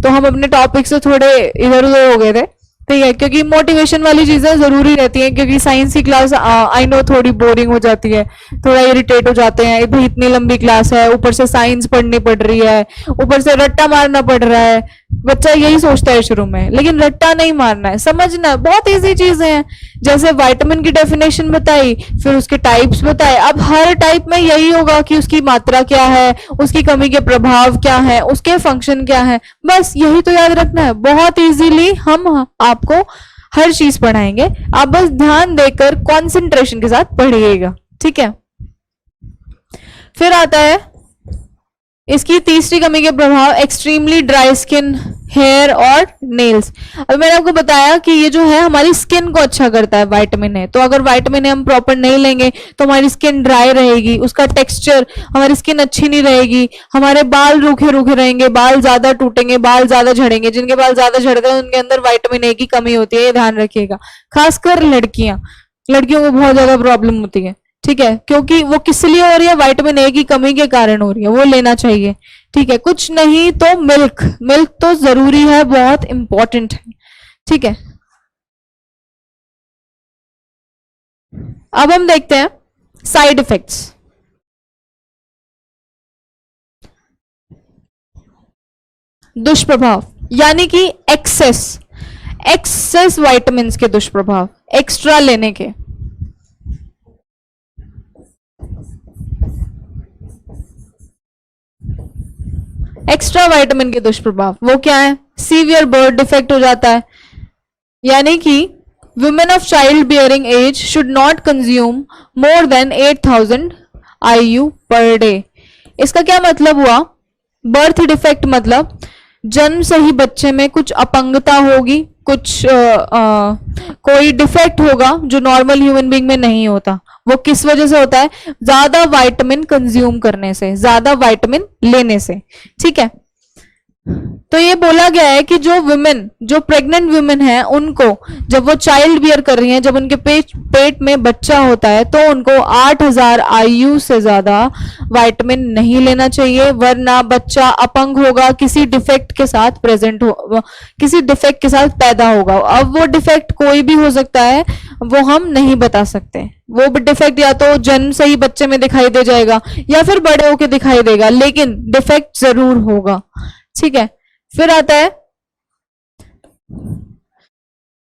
तो हम अपने टॉपिक से थोड़े इधर उधर हो गए थे, ठीक है, क्योंकि मोटिवेशन वाली चीजें जरूरी रहती हैं, क्योंकि साइंस की क्लास आई नो थोड़ी बोरिंग हो जाती है, थोड़ा इरिटेट हो जाते हैं, भाई इतनी लंबी क्लास है, ऊपर से साइंस पढ़नी पड़ रही है, ऊपर से रट्टा मारना पड़ रहा है, बच्चा यही सोचता है शुरू में, लेकिन रट्टा नहीं मारना है, समझना है, बहुत इजी चीजें हैं। जैसे विटामिन की डेफिनेशन बताई, फिर उसके टाइप्स बताए, अब हर टाइप में यही होगा कि उसकी मात्रा क्या है, उसकी कमी के प्रभाव क्या है, उसके फंक्शन क्या है, बस यही तो याद रखना है। बहुत इजीली हम आपको हर चीज पढ़ाएंगे, आप बस ध्यान देकर कंसंट्रेशन के साथ पढ़िएगा, ठीक है। फिर आता है इसकी तीसरी कमी के प्रभाव, एक्सट्रीमली ड्राई स्किन, हेयर और नेल्स। अब मैंने आपको बताया कि ये जो है हमारी स्किन को अच्छा करता है विटामिन ए, तो अगर विटामिन ए हम प्रॉपर नहीं लेंगे तो हमारी स्किन ड्राई रहेगी, उसका टेक्सचर, हमारी स्किन अच्छी नहीं रहेगी, हमारे बाल रूखे रूखे रहेंगे, बाल ज्यादा टूटेंगे, बाल ज्यादा झड़ेंगे, जिनके बाल ज्यादा झड़ते हैं उनके अंदर विटामिन ए की कमी होती है, ये ध्यान रखिएगा, खासकर लड़कियों को बहुत ज्यादा प्रॉब्लम होती है, ठीक है, क्योंकि वो किस लिए हो रही है, विटामिन ए की कमी के कारण हो रही है, वो लेना चाहिए, ठीक है। कुछ नहीं तो मिल्क तो जरूरी है, बहुत इंपॉर्टेंट है, ठीक है। अब हम देखते हैं साइड इफेक्ट्स। दुष्प्रभाव यानी कि एक्सेस विटामिन के दुष्प्रभाव, एक्स्ट्रा लेने के। एक्स्ट्रा विटामिन के दुष्प्रभाव वो क्या है, सीवियर बर्थ डिफेक्ट हो जाता है, यानी कि women of child bearing age should not consume more than 8000 IU per day. इसका क्या मतलब हुआ, बर्थ डिफेक्ट मतलब जन्म से ही बच्चे में कुछ अपंगता होगी, कुछ कोई डिफेक्ट होगा जो नॉर्मल ह्यूमन बीइंग में नहीं होता। वो किस वजह से होता है, ज्यादा विटामिन कंज्यूम करने से, ज्यादा विटामिन लेने से, ठीक है। तो ये बोला गया है कि जो प्रेग्नेंट वुमेन है, उनको जब वो चाइल्ड बियर कर रही हैं, जब उनके पेट में बच्चा होता है, तो उनको 8000 IU से ज्यादा विटामिन नहीं लेना चाहिए, वरना बच्चा अपंग होगा, किसी डिफेक्ट के साथ किसी डिफेक्ट के साथ पैदा होगा। अब वो डिफेक्ट कोई भी हो सकता है, वो हम नहीं बता सकते, वो डिफेक्ट या तो जन्म से ही बच्चे में दिखाई दे जाएगा या फिर बड़े होके दिखाई देगा, लेकिन डिफेक्ट जरूर होगा, ठीक है। फिर आता है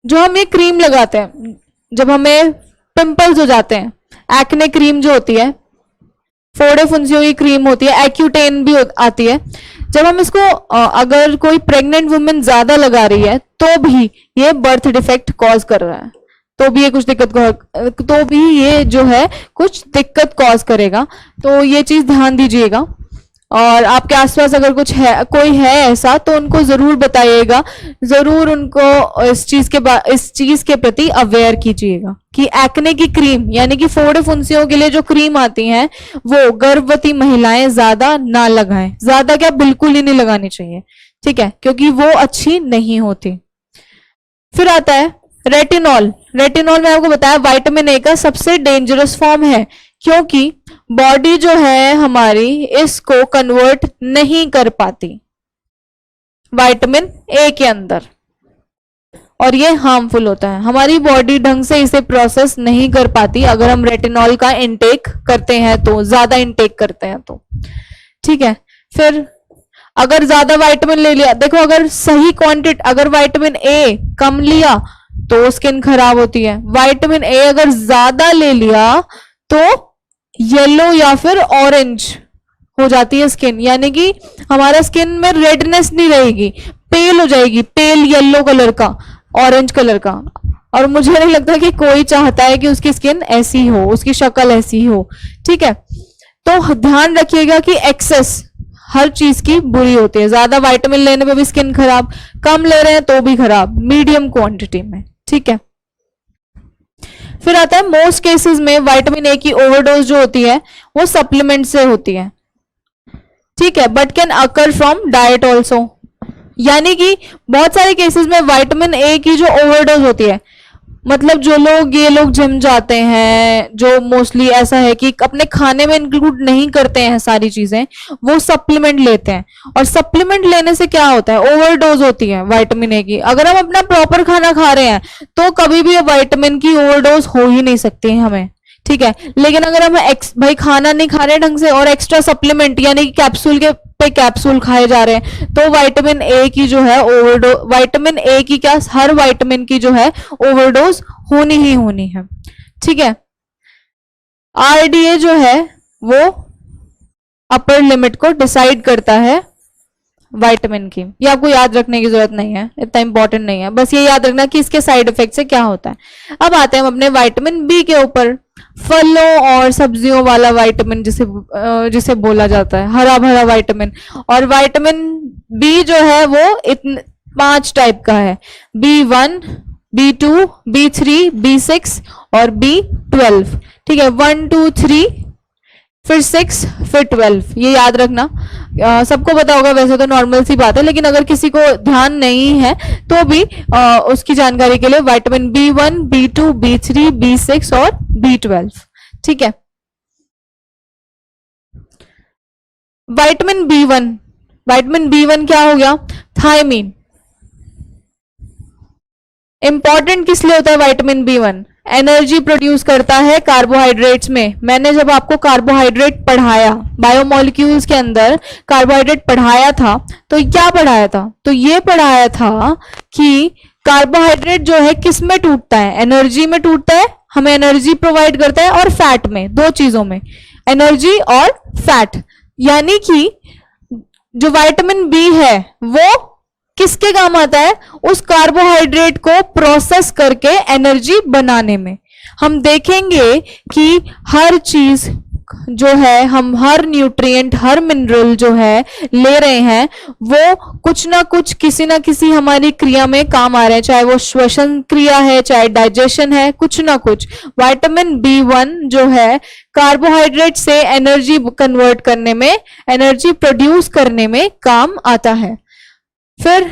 जो हम ये क्रीम लगाते हैं, जब हमें पिंपल्स हो जाते हैं, एक्ने क्रीम जो होती है, फोड़े फुंसियों की क्रीम होती है, एक्यूटेन भी आती है, जब हम इसको अगर कोई प्रेग्नेंट वुमेन ज्यादा लगा रही है तो भी ये बर्थ डिफेक्ट कॉज कर रहा है, तो भी ये कुछ दिक्कत कॉज करेगा, तो ये चीज ध्यान दीजिएगा। और आपके आसपास अगर कोई है ऐसा, तो उनको जरूर बताइएगा, जरूर उनको इस चीज के प्रति अवेयर कीजिएगा कि एक्ने की क्रीम यानी कि फोड़े फुंसियों के लिए जो क्रीम आती है, वो गर्भवती महिलाएं ज्यादा ना लगाएं, ज्यादा क्या बिल्कुल ही नहीं लगानी चाहिए, ठीक है, क्योंकि वो अच्छी नहीं होती। फिर आता है रेटिनॉल। रेटिनॉल में आपको बताया विटामिन ए का सबसे डेंजरस फॉर्म है, क्योंकि बॉडी जो है हमारी इसको कन्वर्ट नहीं कर पाती विटामिन ए के अंदर, और ये हार्मफुल होता है, हमारी बॉडी ढंग से इसे प्रोसेस नहीं कर पाती अगर हम रेटिनॉल का इंटेक करते हैं, तो ज्यादा इंटेक करते हैं तो, ठीक है। फिर अगर ज्यादा विटामिन ले लिया, देखो अगर सही क्वांटिटी, अगर विटामिन ए कम लिया तो स्किन खराब होती है, विटामिन ए अगर ज्यादा ले लिया तो येलो या फिर ऑरेंज हो जाती है स्किन, यानी कि हमारा स्किन में रेडनेस नहीं रहेगी, पेल हो जाएगी, पेल येलो कलर का, ऑरेंज कलर का, और मुझे नहीं लगता कि कोई चाहता है कि उसकी स्किन ऐसी हो, उसकी शक्ल ऐसी हो, ठीक है। तो ध्यान रखिएगा कि एक्सेस हर चीज की बुरी होती है, ज्यादा विटामिन लेने पे भी स्किन खराब, कम ले रहे हैं तो भी खराब, मीडियम क्वांटिटी में, ठीक है। फिर आता है मोस्ट केसेस में विटामिन ए की ओवरडोज जो होती है वो सप्लीमेंट से होती है, ठीक है, but can occur from diet also, यानी कि बहुत सारे केसेस में विटामिन ए की जो ओवरडोज होती है मतलब जो लोग ये लोग जिम जाते हैं, जो मोस्टली ऐसा है कि अपने खाने में इंक्लूड नहीं करते हैं सारी चीजें, वो सप्लीमेंट लेते हैं। और सप्लीमेंट लेने से क्या होता है, ओवरडोज होती है विटामिन ए की। अगर हम अपना प्रॉपर खाना खा रहे हैं तो कभी भी विटामिन की ओवरडोज हो ही नहीं सकती है हमें, ठीक है। लेकिन अगर हम भाई खाना नहीं खा रहे ढंग से और एक्स्ट्रा सप्लीमेंट यानी कि कैप्सूल के पे कैप्सूल खाए जा रहे हैं, तो विटामिन ए की जो है ओवरडोज, विटामिन ए की क्या, हर विटामिन की जो है ओवरडोज होनी ही होनी है, ठीक है। आरडीए जो है वो अपर लिमिट को डिसाइड करता है विटामिन की। ये आपको याद रखने की जरूरत नहीं है, इतना इंपॉर्टेंट नहीं है, बस ये याद रखना कि इसके साइड इफेक्ट से क्या होता है। अब आते हैं हम अपने विटामिन बी के ऊपर। फलों और सब्जियों वाला विटामिन जिसे बोला जाता है हरा भरा विटामिन। और विटामिन बी जो है वो 5 टाइप का है, B1, B2, B3, B6 और B12, ठीक है। 1 2 3 फिर 6 फिर 12, ये याद रखना। सबको पता होगा वैसे तो, नॉर्मल सी बात है, लेकिन अगर किसी को ध्यान नहीं है तो भी उसकी जानकारी के लिए vitamin B1, B2, B3, B6 और B12, ठीक है। विटामिन B1 क्या हो गया, थायमीन। इंपॉर्टेंट किस लिए होता है विटामिन B1, एनर्जी प्रोड्यूस करता है कार्बोहाइड्रेट्स में। मैंने जब आपको कार्बोहाइड्रेट पढ़ाया, बायोमोलिक्यूल्स के अंदर कार्बोहाइड्रेट पढ़ाया था, तो क्या पढ़ाया था, तो ये पढ़ाया था कि कार्बोहाइड्रेट जो है किस में टूटता है, एनर्जी में टूटता है, हमें एनर्जी प्रोवाइड करता है, और फैट में, 2 चीजों में, एनर्जी और फैट। यानी कि जो विटामिन बी है वो किसके काम आता है, उस कार्बोहाइड्रेट को प्रोसेस करके एनर्जी बनाने में। हम देखेंगे कि हर चीज जो है, हम हर न्यूट्रिएंट, हर मिनरल जो है ले रहे हैं, वो कुछ ना कुछ किसी ना किसी हमारी क्रिया में काम आ रहे हैं, चाहे वो श्वसन क्रिया है, चाहे डाइजेशन है, कुछ ना कुछ। विटामिन B1 जो है कार्बोहाइड्रेट से एनर्जी कन्वर्ट करने में, एनर्जी प्रोड्यूस करने में काम आता है। फिर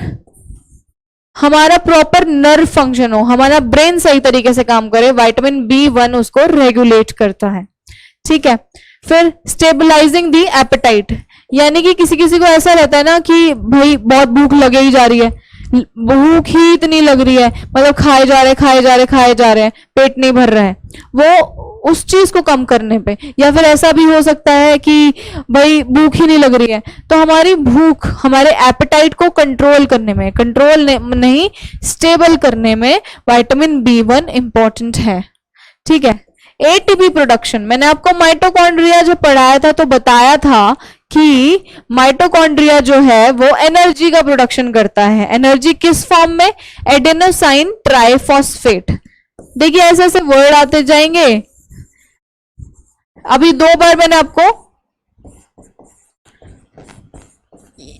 हमारा प्रॉपर नर्व फंक्शन हो, हमारा ब्रेन सही तरीके से काम करे, विटामिन B1 उसको रेगुलेट करता है, ठीक है। फिर स्टेबलाइजिंग दी एपेटाइट, यानी कि किसी किसी को ऐसा रहता है ना कि भाई बहुत भूख लगे ही जा रही है, भूख ही इतनी लग रही है, मतलब खाए जा रहे हैं, पेट नहीं भर रहा है, वो उस चीज को कम करने पे। या फिर ऐसा भी हो सकता है कि भाई भूख ही नहीं लग रही है, तो हमारी भूख, हमारे एपेटाइट को कंट्रोल करने में, नहीं स्टेबल करने में विटामिन B1 इंपॉर्टेंट है, ठीक है। एटीपी प्रोडक्शन, मैंने आपको माइटोकॉन्ड्रिया जो पढ़ाया था तो बताया था कि माइटोकॉन्ड्रिया जो है वो एनर्जी का प्रोडक्शन करता है। एनर्जी किस फॉर्म में, एडेनोसाइन ट्राइफॉस्फेट। देखिए ऐसे ऐसे वर्ड आते जाएंगे, अभी 2 बार मैंने आपको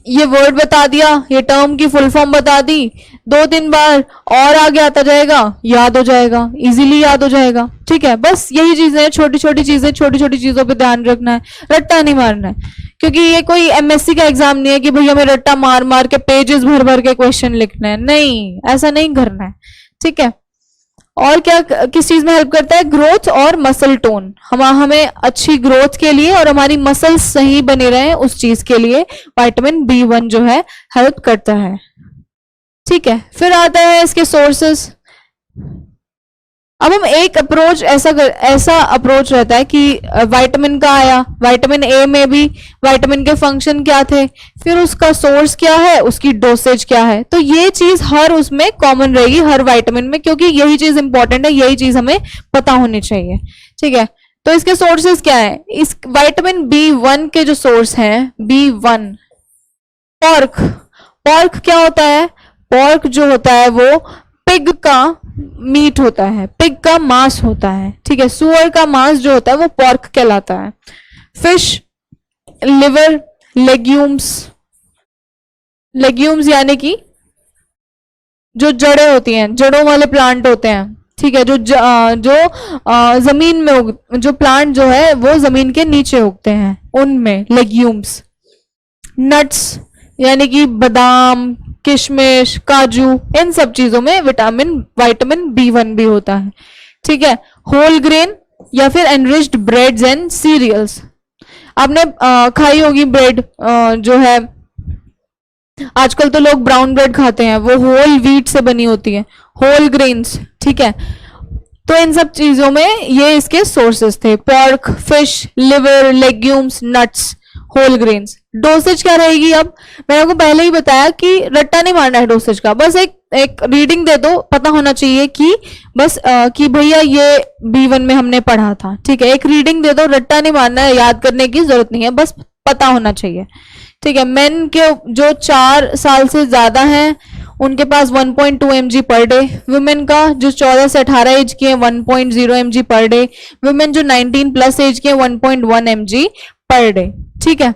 ये वर्ड बता दिया, ये टर्म की फुल फॉर्म बता दी, 2-3 बार और आगे आता जाएगा, याद हो जाएगा, इजीली याद हो जाएगा, ठीक है। बस यही चीजें, छोटी छोटी चीजें, छोटी छोटी चीजों पे ध्यान रखना है, रट्टा नहीं मारना है, क्योंकि ये कोई एमएससी का एग्जाम नहीं है कि भाई हमें रट्टा मार मार के पेजेस भर भर के क्वेश्चन लिखना है, नहीं, ऐसा नहीं करना है, ठीक है। और क्या किस चीज में हेल्प करता है, ग्रोथ और मसल टोन। हमें अच्छी ग्रोथ के लिए और हमारी मसल सही बने रहे उस चीज के लिए विटामिन B1 जो है हेल्प करता है, ठीक है। फिर आता है इसके सोर्सेस। अब हम एक अप्रोच ऐसा अप्रोच रहता है कि विटामिन का आया, विटामिन ए में भी विटामिन के फंक्शन क्या थे, फिर उसका सोर्स क्या है, उसकी डोसेज क्या है, तो ये चीज हर उसमें कॉमन रहेगी, हर विटामिन में, क्योंकि यही चीज इंपॉर्टेंट है, यही चीज हमें पता होनी चाहिए, ठीक है। तो इसके सोर्सेस क्या है, इस विटामिन B1 के जो सोर्स हैं, B1 पोर्क क्या होता है, पोर्क जो होता है वो पिग का मीट होता है, पिग का मांस होता है, ठीक है। सुअर का मांस जो होता है वो पोर्क कहलाता है। फिश, लिवर, लेग्यूम्स यानी कि जो जड़ें होती हैं, जड़ों वाले प्लांट होते हैं, ठीक है, जो जमीन में जो प्लांट जो है वो जमीन के नीचे उगते हैं, उनमें लेग्यूम्स। नट्स यानी कि बादाम, किशमिश, काजू, इन सब चीजों में विटामिन B1 भी होता है। ठीक है, होल ग्रेन या फिर एनरिच्ड ब्रेड्स एंड सीरियल्स, आपने खाई होगी ब्रेड, जो है आजकल तो लोग ब्राउन ब्रेड खाते हैं, वो होल व्हीट से बनी होती है, होल ग्रेन्स। ठीक है, तो इन सब चीजों में ये इसके सोर्सेस थे, pork, fish, liver, legumes, nuts, whole grains. Dosage क्या रहेगी? अब मैंने आपको पहले ही बताया कि रट्टा नहीं मारना है डोसेज का, बस एक रीडिंग दे दो, पता होना चाहिए कि बस कि भैया ये B1 में हमने पढ़ा था। ठीक है, एक रीडिंग दे दो, रट्टा नहीं मारना है, याद करने की जरूरत नहीं है, बस पता होना चाहिए। ठीक है, मेन के जो 4 साल से ज्यादा हैं उनके पास 1.2 mg पर डे, वुमेन का जो 14 से 18 एज की है 1.0 mg पर डे, वुमेन जो 19 प्लस एज की है 1.1 mg पर डे। ठीक है,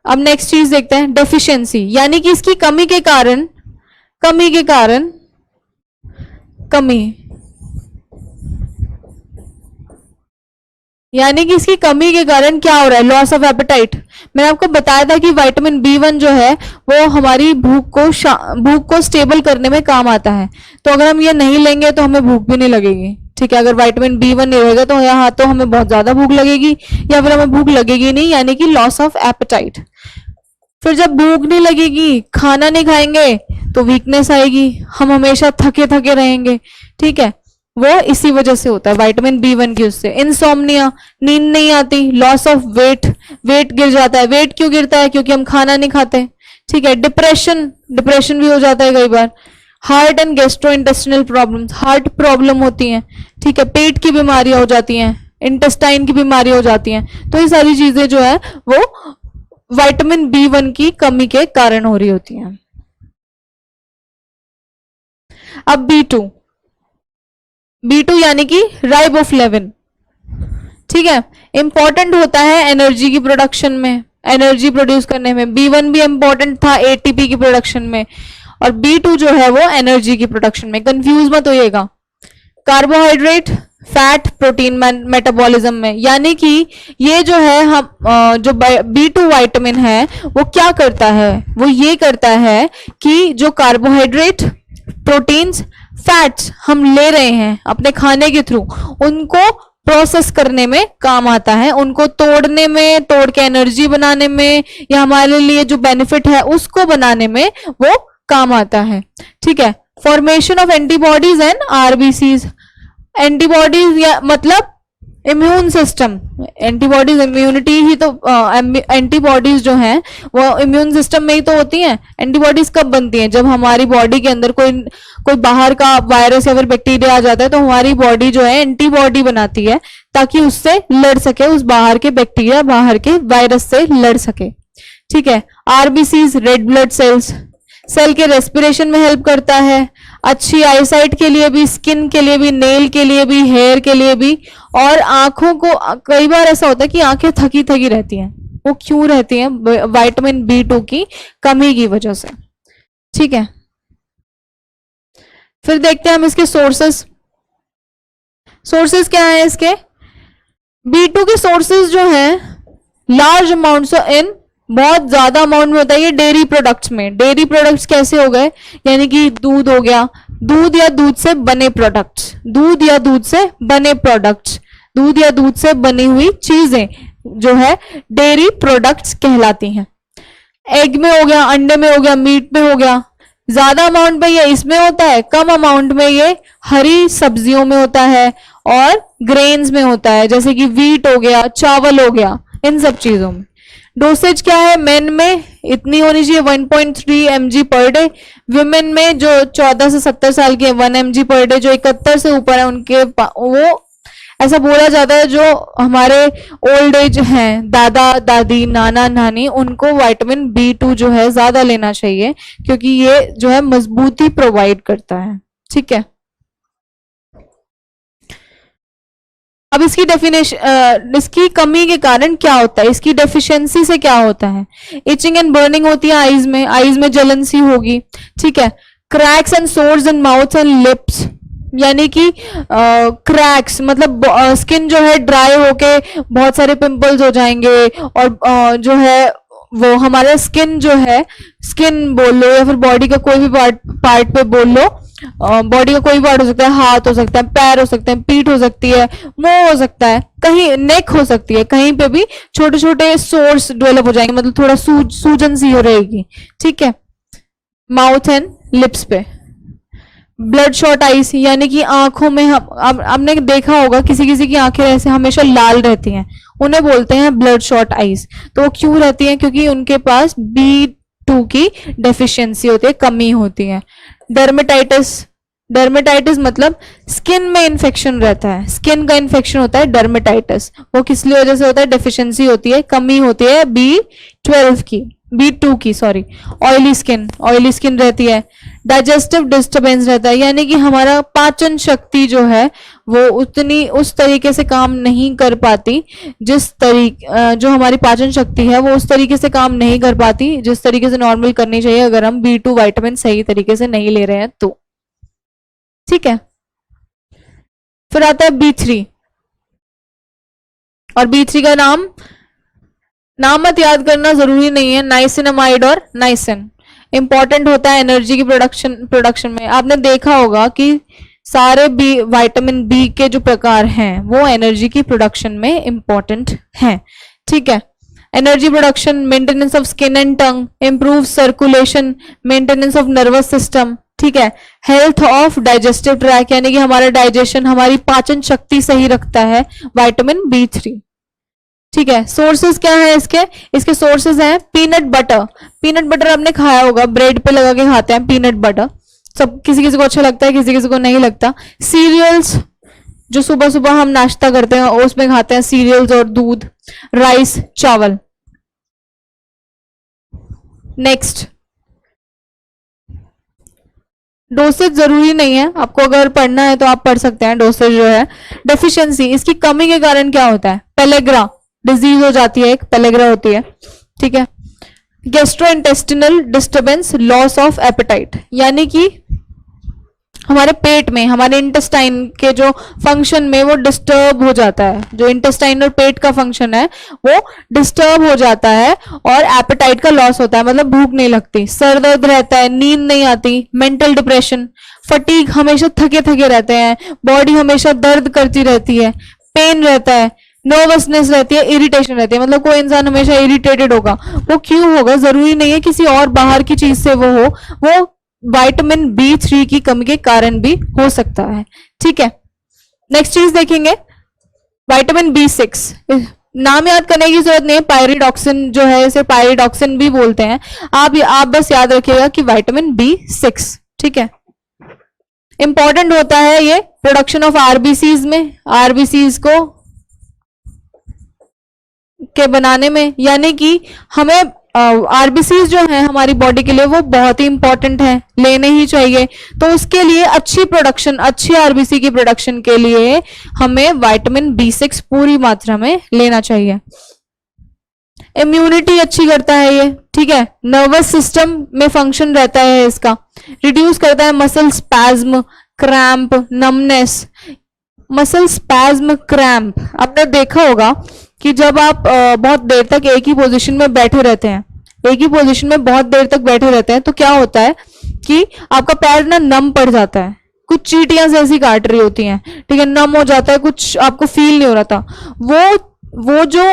अब नेक्स्ट चीज देखते हैं, डेफिशिएंसी, यानी कि इसकी कमी के कारण यानी कि इसकी कमी के कारण क्या हो रहा है? Loss of appetite. मैंने आपको बताया था कि विटामिन B1 जो है वो हमारी भूख को स्टेबल करने में काम आता है, तो अगर हम ये नहीं लेंगे तो हमें भूख भी नहीं लगेगी। ठीक है, अगर विटामिन B1 नहीं रहेगा तो यहाँ तो हमें बहुत ज्यादा भूख लगेगी या फिर हमें भूख लगेगी नहीं, यानी कि लॉस ऑफ एपेटाइट। फिर जब भूख नहीं लगेगी, खाना नहीं खाएंगे तो वीकनेस आएगी, हम हमेशा थके थके रहेंगे। ठीक है, वो इसी वजह से होता है विटामिन B1 की उससे। इंसोम्निया, नींद नहीं आती, लॉस ऑफ वेट गिर जाता है। वेट क्यों गिरता है? क्योंकि हम खाना नहीं खाते। ठीक है, डिप्रेशन भी हो जाता है कई बार। Heart and gastrointestinal problems, heart problem होती हैं। ठीक है, पेट की बीमारियां हो जाती हैं, इंटेस्टाइन की बीमारियां हो जाती हैं। तो ये सारी चीजें जो है वो विटामिन B1 की कमी के कारण हो रही होती हैं। अब B2 यानी कि राइबोफ्लेविन। ठीक है, इंपॉर्टेंट होता है एनर्जी की प्रोडक्शन में, एनर्जी प्रोड्यूस करने में। B1 भी इंपॉर्टेंट था ATP की प्रोडक्शन में, और B2 जो है वो एनर्जी की प्रोडक्शन में। कंफ्यूज मत होइएगा, कार्बोहाइड्रेट, फैट, प्रोटीन मेटाबॉलिज्म में। यानी कि ये जो है हम जो B2 विटामिन है वो क्या करता है? वो ये करता है कि जो कार्बोहाइड्रेट, प्रोटीन्स, फैट्स हम ले रहे हैं अपने खाने के थ्रू, उनको प्रोसेस करने में काम आता है, उनको तोड़ने में, तोड़ के एनर्जी बनाने में, या हमारे लिए जो बेनिफिट है उसको बनाने में वो काम आता है। ठीक है, formation of antibodies and RBCs। Antibodies या मतलब इम्यून सिस्टम, एंटीबॉडीज इम्यूनिटी ही तो, एंटीबॉडीज जो हैं वो इम्यून सिस्टम में ही तो होती हैं। एंटीबॉडीज कब बनती हैं? जब हमारी बॉडी के अंदर कोई बाहर का वायरस या फिर बैक्टीरिया आ जाता है, तो हमारी बॉडी जो है एंटीबॉडी बनाती है ताकि उससे लड़ सके, उस बाहर के बैक्टीरिया, बाहर के वायरस से लड़ सके। ठीक है, RBCs, red blood cells, cell के रेस्पिरेशन में हेल्प करता है, अच्छी आईसाइट के लिए भी, स्किन के लिए भी, नेल के लिए भी, हेयर के लिए भी। और आंखों को, कई बार ऐसा होता है कि आंखें थकी थकी रहती हैं, वो क्यों रहती हैं? विटामिन B2 की कमी की वजह से। ठीक है, फिर देखते हैं हम इसके सोर्सेस क्या है इसके। B2 के सोर्सेस जो हैं लार्ज अमाउंट्स इन, बहुत ज्यादा अमाउंट में होता है ये डेयरी प्रोडक्ट्स में। डेयरी प्रोडक्ट्स कैसे हो गए? यानी कि दूध हो गया, दूध या दूध से बने प्रोडक्ट्स, दूध या दूध से बने प्रोडक्ट्स, दूध या दूध से बनी हुई चीजें जो है डेयरी प्रोडक्ट्स कहलाती हैं। एग में हो गया, अंडे में हो गया, मीट में हो गया। ज्यादा अमाउंट में ये इसमें होता है, कम अमाउंट में ये हरी सब्जियों में होता है और ग्रेन्स में होता है, जैसे कि व्हीट हो गया, चावल हो गया, इन सब चीजों में। डोसेज क्या है? मेन में इतनी होनी चाहिए 1.3 mg पर डे, वुमेन में जो 14 से 70 साल की है 1 mg पर डे, जो 71 से ऊपर है उनके वो ऐसा बोला जाता है जो हमारे ओल्ड एज हैं, दादा दादी, नाना नानी, उनको विटामिन B2 जो है ज्यादा लेना चाहिए, क्योंकि ये जो है मजबूती प्रोवाइड करता है। ठीक है, अब इसकी डेफिनेशन, इसकी कमी के कारण क्या होता है, इसकी डेफिशिएंसी से क्या होता है? इचिंग एंड बर्निंग होती है आईज में जलन सी होगी। ठीक है, cracks and source in mouth and lips, यानी कि क्रैक्स मतलब स्किन जो है ड्राई होके बहुत सारे पिंपल्स हो जाएंगे, और जो है वो हमारा स्किन जो है, स्किन बोल लो या फिर बॉडी का कोई भी पार्ट पे बोल लो, बॉडी का कोई पार्ट हो सकता है, हाथ हो सकता है, पैर हो सकते हैं, पीठ हो सकती है, मुंह हो सकता है, कहीं नेक हो सकती है, कहीं पे भी छोटे छोटे सोर्स डेवलप हो जाएंगे, मतलब थोड़ा सूजन सी हो रहेगी, ठीक है। माउथ एंड लिप्स पे ब्लड शॉट आइज, यानी कि आंखों में आपने देखा होगा किसी किसी की आंखें ऐसे हमेशा लाल रहती हैं, उन्हें बोलते हैं ब्लड शॉट आइज। तो वो क्यों रहती हैं? क्योंकि उनके पास B2 की डेफिशिएंसी होती है, कमी होती है। डर्मेटाइटिस, डर्मेटाइटिस मतलब स्किन में इन्फेक्शन रहता है, स्किन का इन्फेक्शन होता है डर्मेटाइटिस। वो किस लिए वजह से होता है? डेफिशिएंसी होती है, कमी होती है B12 की, B2 की सॉरी। ऑयली स्किन रहती है। डाइजेस्टिव डिस्टरबेंस रहता है, यानी कि हमारा पाचन शक्ति जो है वो उतनी उस तरीके से काम नहीं कर पाती, जिस तरीके जो हमारी पाचन शक्ति है वो उस तरीके से काम नहीं कर पाती जिस तरीके से नॉर्मल करनी चाहिए, अगर हम B2 विटामिन सही तरीके से नहीं ले रहे हैं तो, ठीक है। फिर आता है B3, और B3 का नाम मत याद करना, जरूरी नहीं है, नाइसिनामाइड और नाइसिन। इंपॉर्टेंट होता है एनर्जी की प्रोडक्शन में। आपने देखा होगा कि सारे विटामिन बी के जो प्रकार हैं वो एनर्जी की प्रोडक्शन में इंपॉर्टेंट हैं, ठीक है। Energy production, maintenance of skin and tongue, improve circulation, maintenance of nervous system, ठीक है। हेल्थ ऑफ डाइजेस्टिव ट्रैक, यानी कि हमारा डाइजेशन, हमारी पाचन शक्ति सही रखता है विटामिन B3, ठीक है। सोर्सेज क्या है इसके सोर्सेज हैं पीनट बटर आपने खाया होगा, ब्रेड पे लगा के खाते हैं पीनट बटर, सब किसी किसी को अच्छा लगता है, किसी किसी को नहीं लगता। सीरियल्स, जो सुबह सुबह हम नाश्ता करते हैं उसमें खाते हैं सीरियल्स और दूध। राइस, चावल। नेक्स्ट, डोसेज जरूरी नहीं है, आपको अगर पढ़ना है तो आप पढ़ सकते हैं डोसेज जो है। डेफिशिएंसी, इसकी कमी के कारण क्या होता है? पेलेग्रा डिजीज हो जाती है, एक पेलेग्रा होती है, ठीक है। Gastrointestinal disturbance, loss of appetite, यानी कि हमारे पेट में, हमारे इंटेस्टाइन के जो फंक्शन में वो डिस्टर्ब हो जाता है, जो इंटेस्टाइन और पेट का फंक्शन है वो डिस्टर्ब हो जाता है, और एपेटाइट का लॉस होता है, मतलब भूख नहीं लगती, सर दर्द रहता है, नींद नहीं आती, मेंटल डिप्रेशन, फटीग, हमेशा थके थके रहते हैं, बॉडी हमेशा दर्द करती रहती है, पेन रहता है, नर्वसनेस रहती है, इरिटेशन रहती है, मतलब कोई इंसान हमेशा इरिटेटेड होगा। वो क्यों होगा? जरूरी नहीं है किसी और बाहर की चीज से वो विटामिन B3 की कमी के कारण भी हो सकता है, ठीक है। नेक्स्ट चीज देखेंगे, विटामिन B6, नाम याद करने की जरूरत नहीं है, पायरिडॉक्सिन जो है इसे पायरिडॉक्सिन भी बोलते हैं, आप बस याद रखिएगा कि विटामिन B6, ठीक है। इंपॉर्टेंट होता है ये प्रोडक्शन ऑफ आरबीसीज में, आरबीसीज को के बनाने में, यानी कि हमें आरबीसीज जो है हमारी बॉडी के लिए वो बहुत ही इंपॉर्टेंट है, लेने ही चाहिए। तो उसके लिए अच्छी प्रोडक्शन, अच्छी आरबीसी की प्रोडक्शन के लिए हमें विटामिन B6 पूरी मात्रा में लेना चाहिए। इम्यूनिटी अच्छी करता है ये, ठीक है। नर्वस सिस्टम में फंक्शन रहता है इसका, रिड्यूस करता है muscle spasm, cramp, numbness. Muscle spasm, cramp, आपने देखा होगा कि जब आप बहुत देर तक एक ही पोजीशन में बैठे रहते हैं, एक ही पोजीशन में बहुत देर तक बैठे रहते हैं, तो क्या होता है कि आपका पैर ना नम पड़ जाता है, कुछ चींटियां जैसी काट रही होती हैं, ठीक है, नम हो जाता है, कुछ आपको फील नहीं हो रहा था। वो जो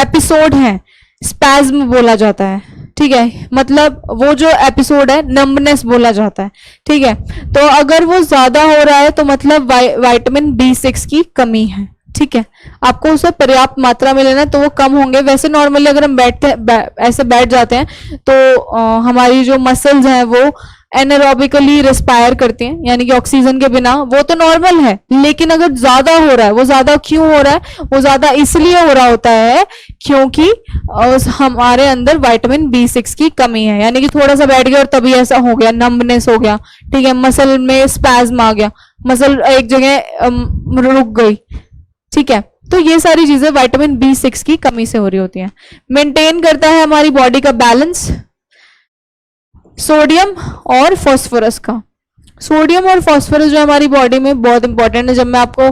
एपिसोड है स्पैज्म बोला जाता है, ठीक है, मतलब वो जो एपिसोड है नम्बनेस बोला जाता है, ठीक है। तो अगर वो ज्यादा हो रहा है तो मतलब विटामिन B6 की कमी है, ठीक है। आपको उसे पर्याप्त मात्रा में लेना, तो वो कम होंगे। वैसे नॉर्मली अगर हम ऐसे बैठ जाते हैं तो हमारी जो मसल्स हैं वो एनारोबिकली रिस्पायर करती हैं, यानी कि ऑक्सीजन के बिना, वो तो नॉर्मल है। लेकिन अगर ज्यादा हो रहा है, वो ज्यादा क्यों हो रहा है? वो ज्यादा इसलिए हो रहा होता है क्योंकि हमारे अंदर विटामिन B6 की कमी है, यानी कि थोड़ा सा बैठ गया और तभी ऐसा हो गया, नम्बनेस हो गया, ठीक है, मसल में स्पैज्म आ गया, मसल एक जगह रुक गई, ठीक है। तो ये सारी चीजें विटामिन B6 की कमी से हो रही होती हैं। मेंटेन करता है हमारी बॉडी का बैलेंस सोडियम और फास्फोरस का। सोडियम और फास्फोरस जो हमारी बॉडी में बहुत इंपॉर्टेंट है। जब मैं आपको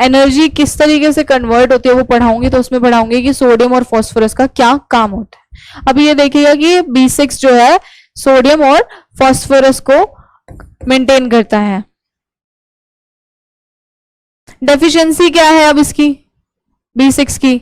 एनर्जी किस तरीके से कन्वर्ट होती है वो पढ़ाऊंगी, तो उसमें पढ़ाऊंगी कि सोडियम और फास्फोरस का क्या काम होता है, अब ये देखिएगा कि B6 जो है सोडियम और फास्फोरस को मेंटेन करता है। डेफिशिएंसी क्या है अब इसकी B6 की?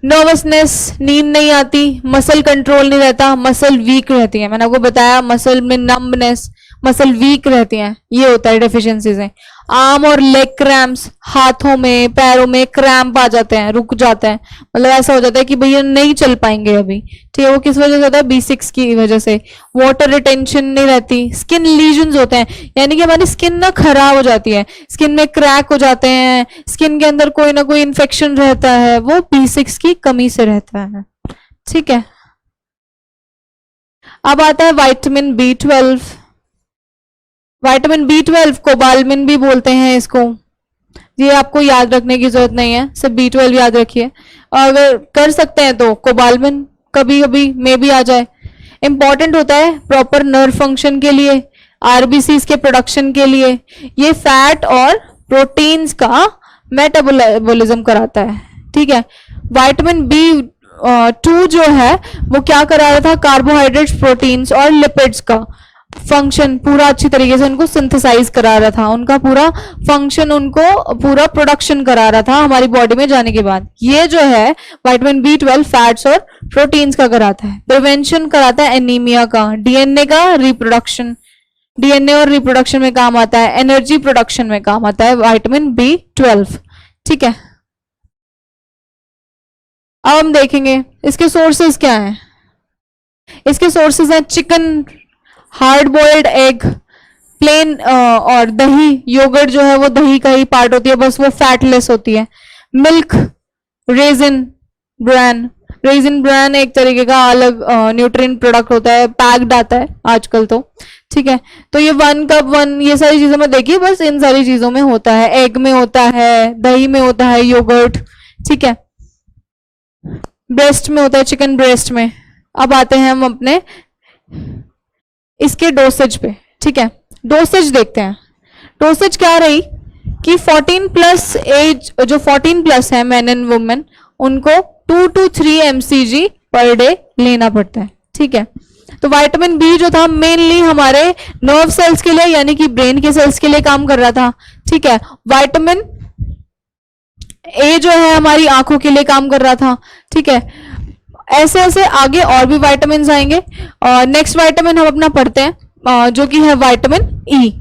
नर्वसनेस, नींद नहीं आती, मसल कंट्रोल नहीं रहता, मसल वीक रहती है। मैंने आपको बताया मसल में नम्बनेस, मसल वीक रहती हैं, ये होता है डेफिशिएंसी से। आर्म और लेग क्रैम्प्स, हाथों में पैरों में क्रैम्प आ जाते हैं, रुक जाते हैं, मतलब ऐसा हो जाता है कि भैया नहीं चल पाएंगे अभी, ठीक है। वो किस वजह से होता है? B6 की वजह से। वाटर रिटेंशन नहीं रहती, स्किन लीजन्स होते हैं, यानी कि हमारी स्किन ना खराब हो जाती है, स्किन में क्रैक हो जाते हैं, स्किन के अंदर कोई ना कोई इन्फेक्शन रहता है, वो B6 की कमी से रहता है, ठीक है। अब आता है vitamin B12। Vitamin B12 cobalamin भी बोलते हैं इसको, ये आपको याद रखने की जरूरत नहीं है, सिर्फ B12 याद रखिए। अगर कर सकते हैं तो कोबालमिन कभी कभी में भी आ जाए। इंपॉर्टेंट होता है प्रॉपर नर्व फंक्शन के लिए, आरबीसीज के प्रोडक्शन के लिए, ये फैट और प्रोटीन्स का मेटाबॉलिज्म कराता है, ठीक है। विटामिन B2 जो है वो क्या करा रहा था? कार्बोहाइड्रेट्स, प्रोटीन्स और लिपिड्स का फंक्शन पूरा अच्छी तरीके से उनको सिंथेसाइज करा रहा था, उनका पूरा फंक्शन, उनको पूरा प्रोडक्शन करा रहा था हमारी बॉडी में जाने के बाद। ये जो है विटामिन B12 फैट्स और प्रोटीन्स का कराता है। प्रिवेंशन कराता है एनीमिया का, डीएनए का रिप्रोडक्शन, डीएनए और रिप्रोडक्शन में काम आता है, एनर्जी प्रोडक्शन में काम आता है विटामिन B12, ठीक है। अब हम देखेंगे इसके सोर्सेज क्या हैं। इसके सोर्सेज हैं chicken, hard boiled egg, plain और दही, योगर्ट जो है वो दही का ही पार्ट होती है, बस वो फैटलेस होती है। Milk, resin bran, resin bran एक तरीके का अलग न्यूट्रिएंट प्रोडक्ट होता है, पैक्ड आता है आजकल तो, ठीक है। तो ये 1 कप 1 ये सारी चीजों में देखिए, बस इन सारी चीजों में होता है, एग में होता है, दही में होता है, योगर्ट, ठीक है। ब्रेस्ट में होता है, चिकन ब्रेस्ट में। अब आते हैं हम अपने इसके डोसेज पे, ठीक है। डोसेज देखते हैं। डोसेज क्या रही कि 14 प्लस एज, जो 14 प्लस है मैन एंड वुमेन, उनको 2 to 3 mcg पर डे लेना पड़ता है, ठीक है। तो विटामिन B जो था मेनली हमारे नर्व सेल्स के लिए, यानी कि ब्रेन के सेल्स के लिए काम कर रहा था, ठीक है। विटामिन A जो है हमारी आंखों के लिए काम कर रहा था, ठीक है। ऐसे ऐसे आगे और भी विटामिन आएंगे। नेक्स्ट विटामिन हम अपना पढ़ते हैं जो कि है विटामिन E।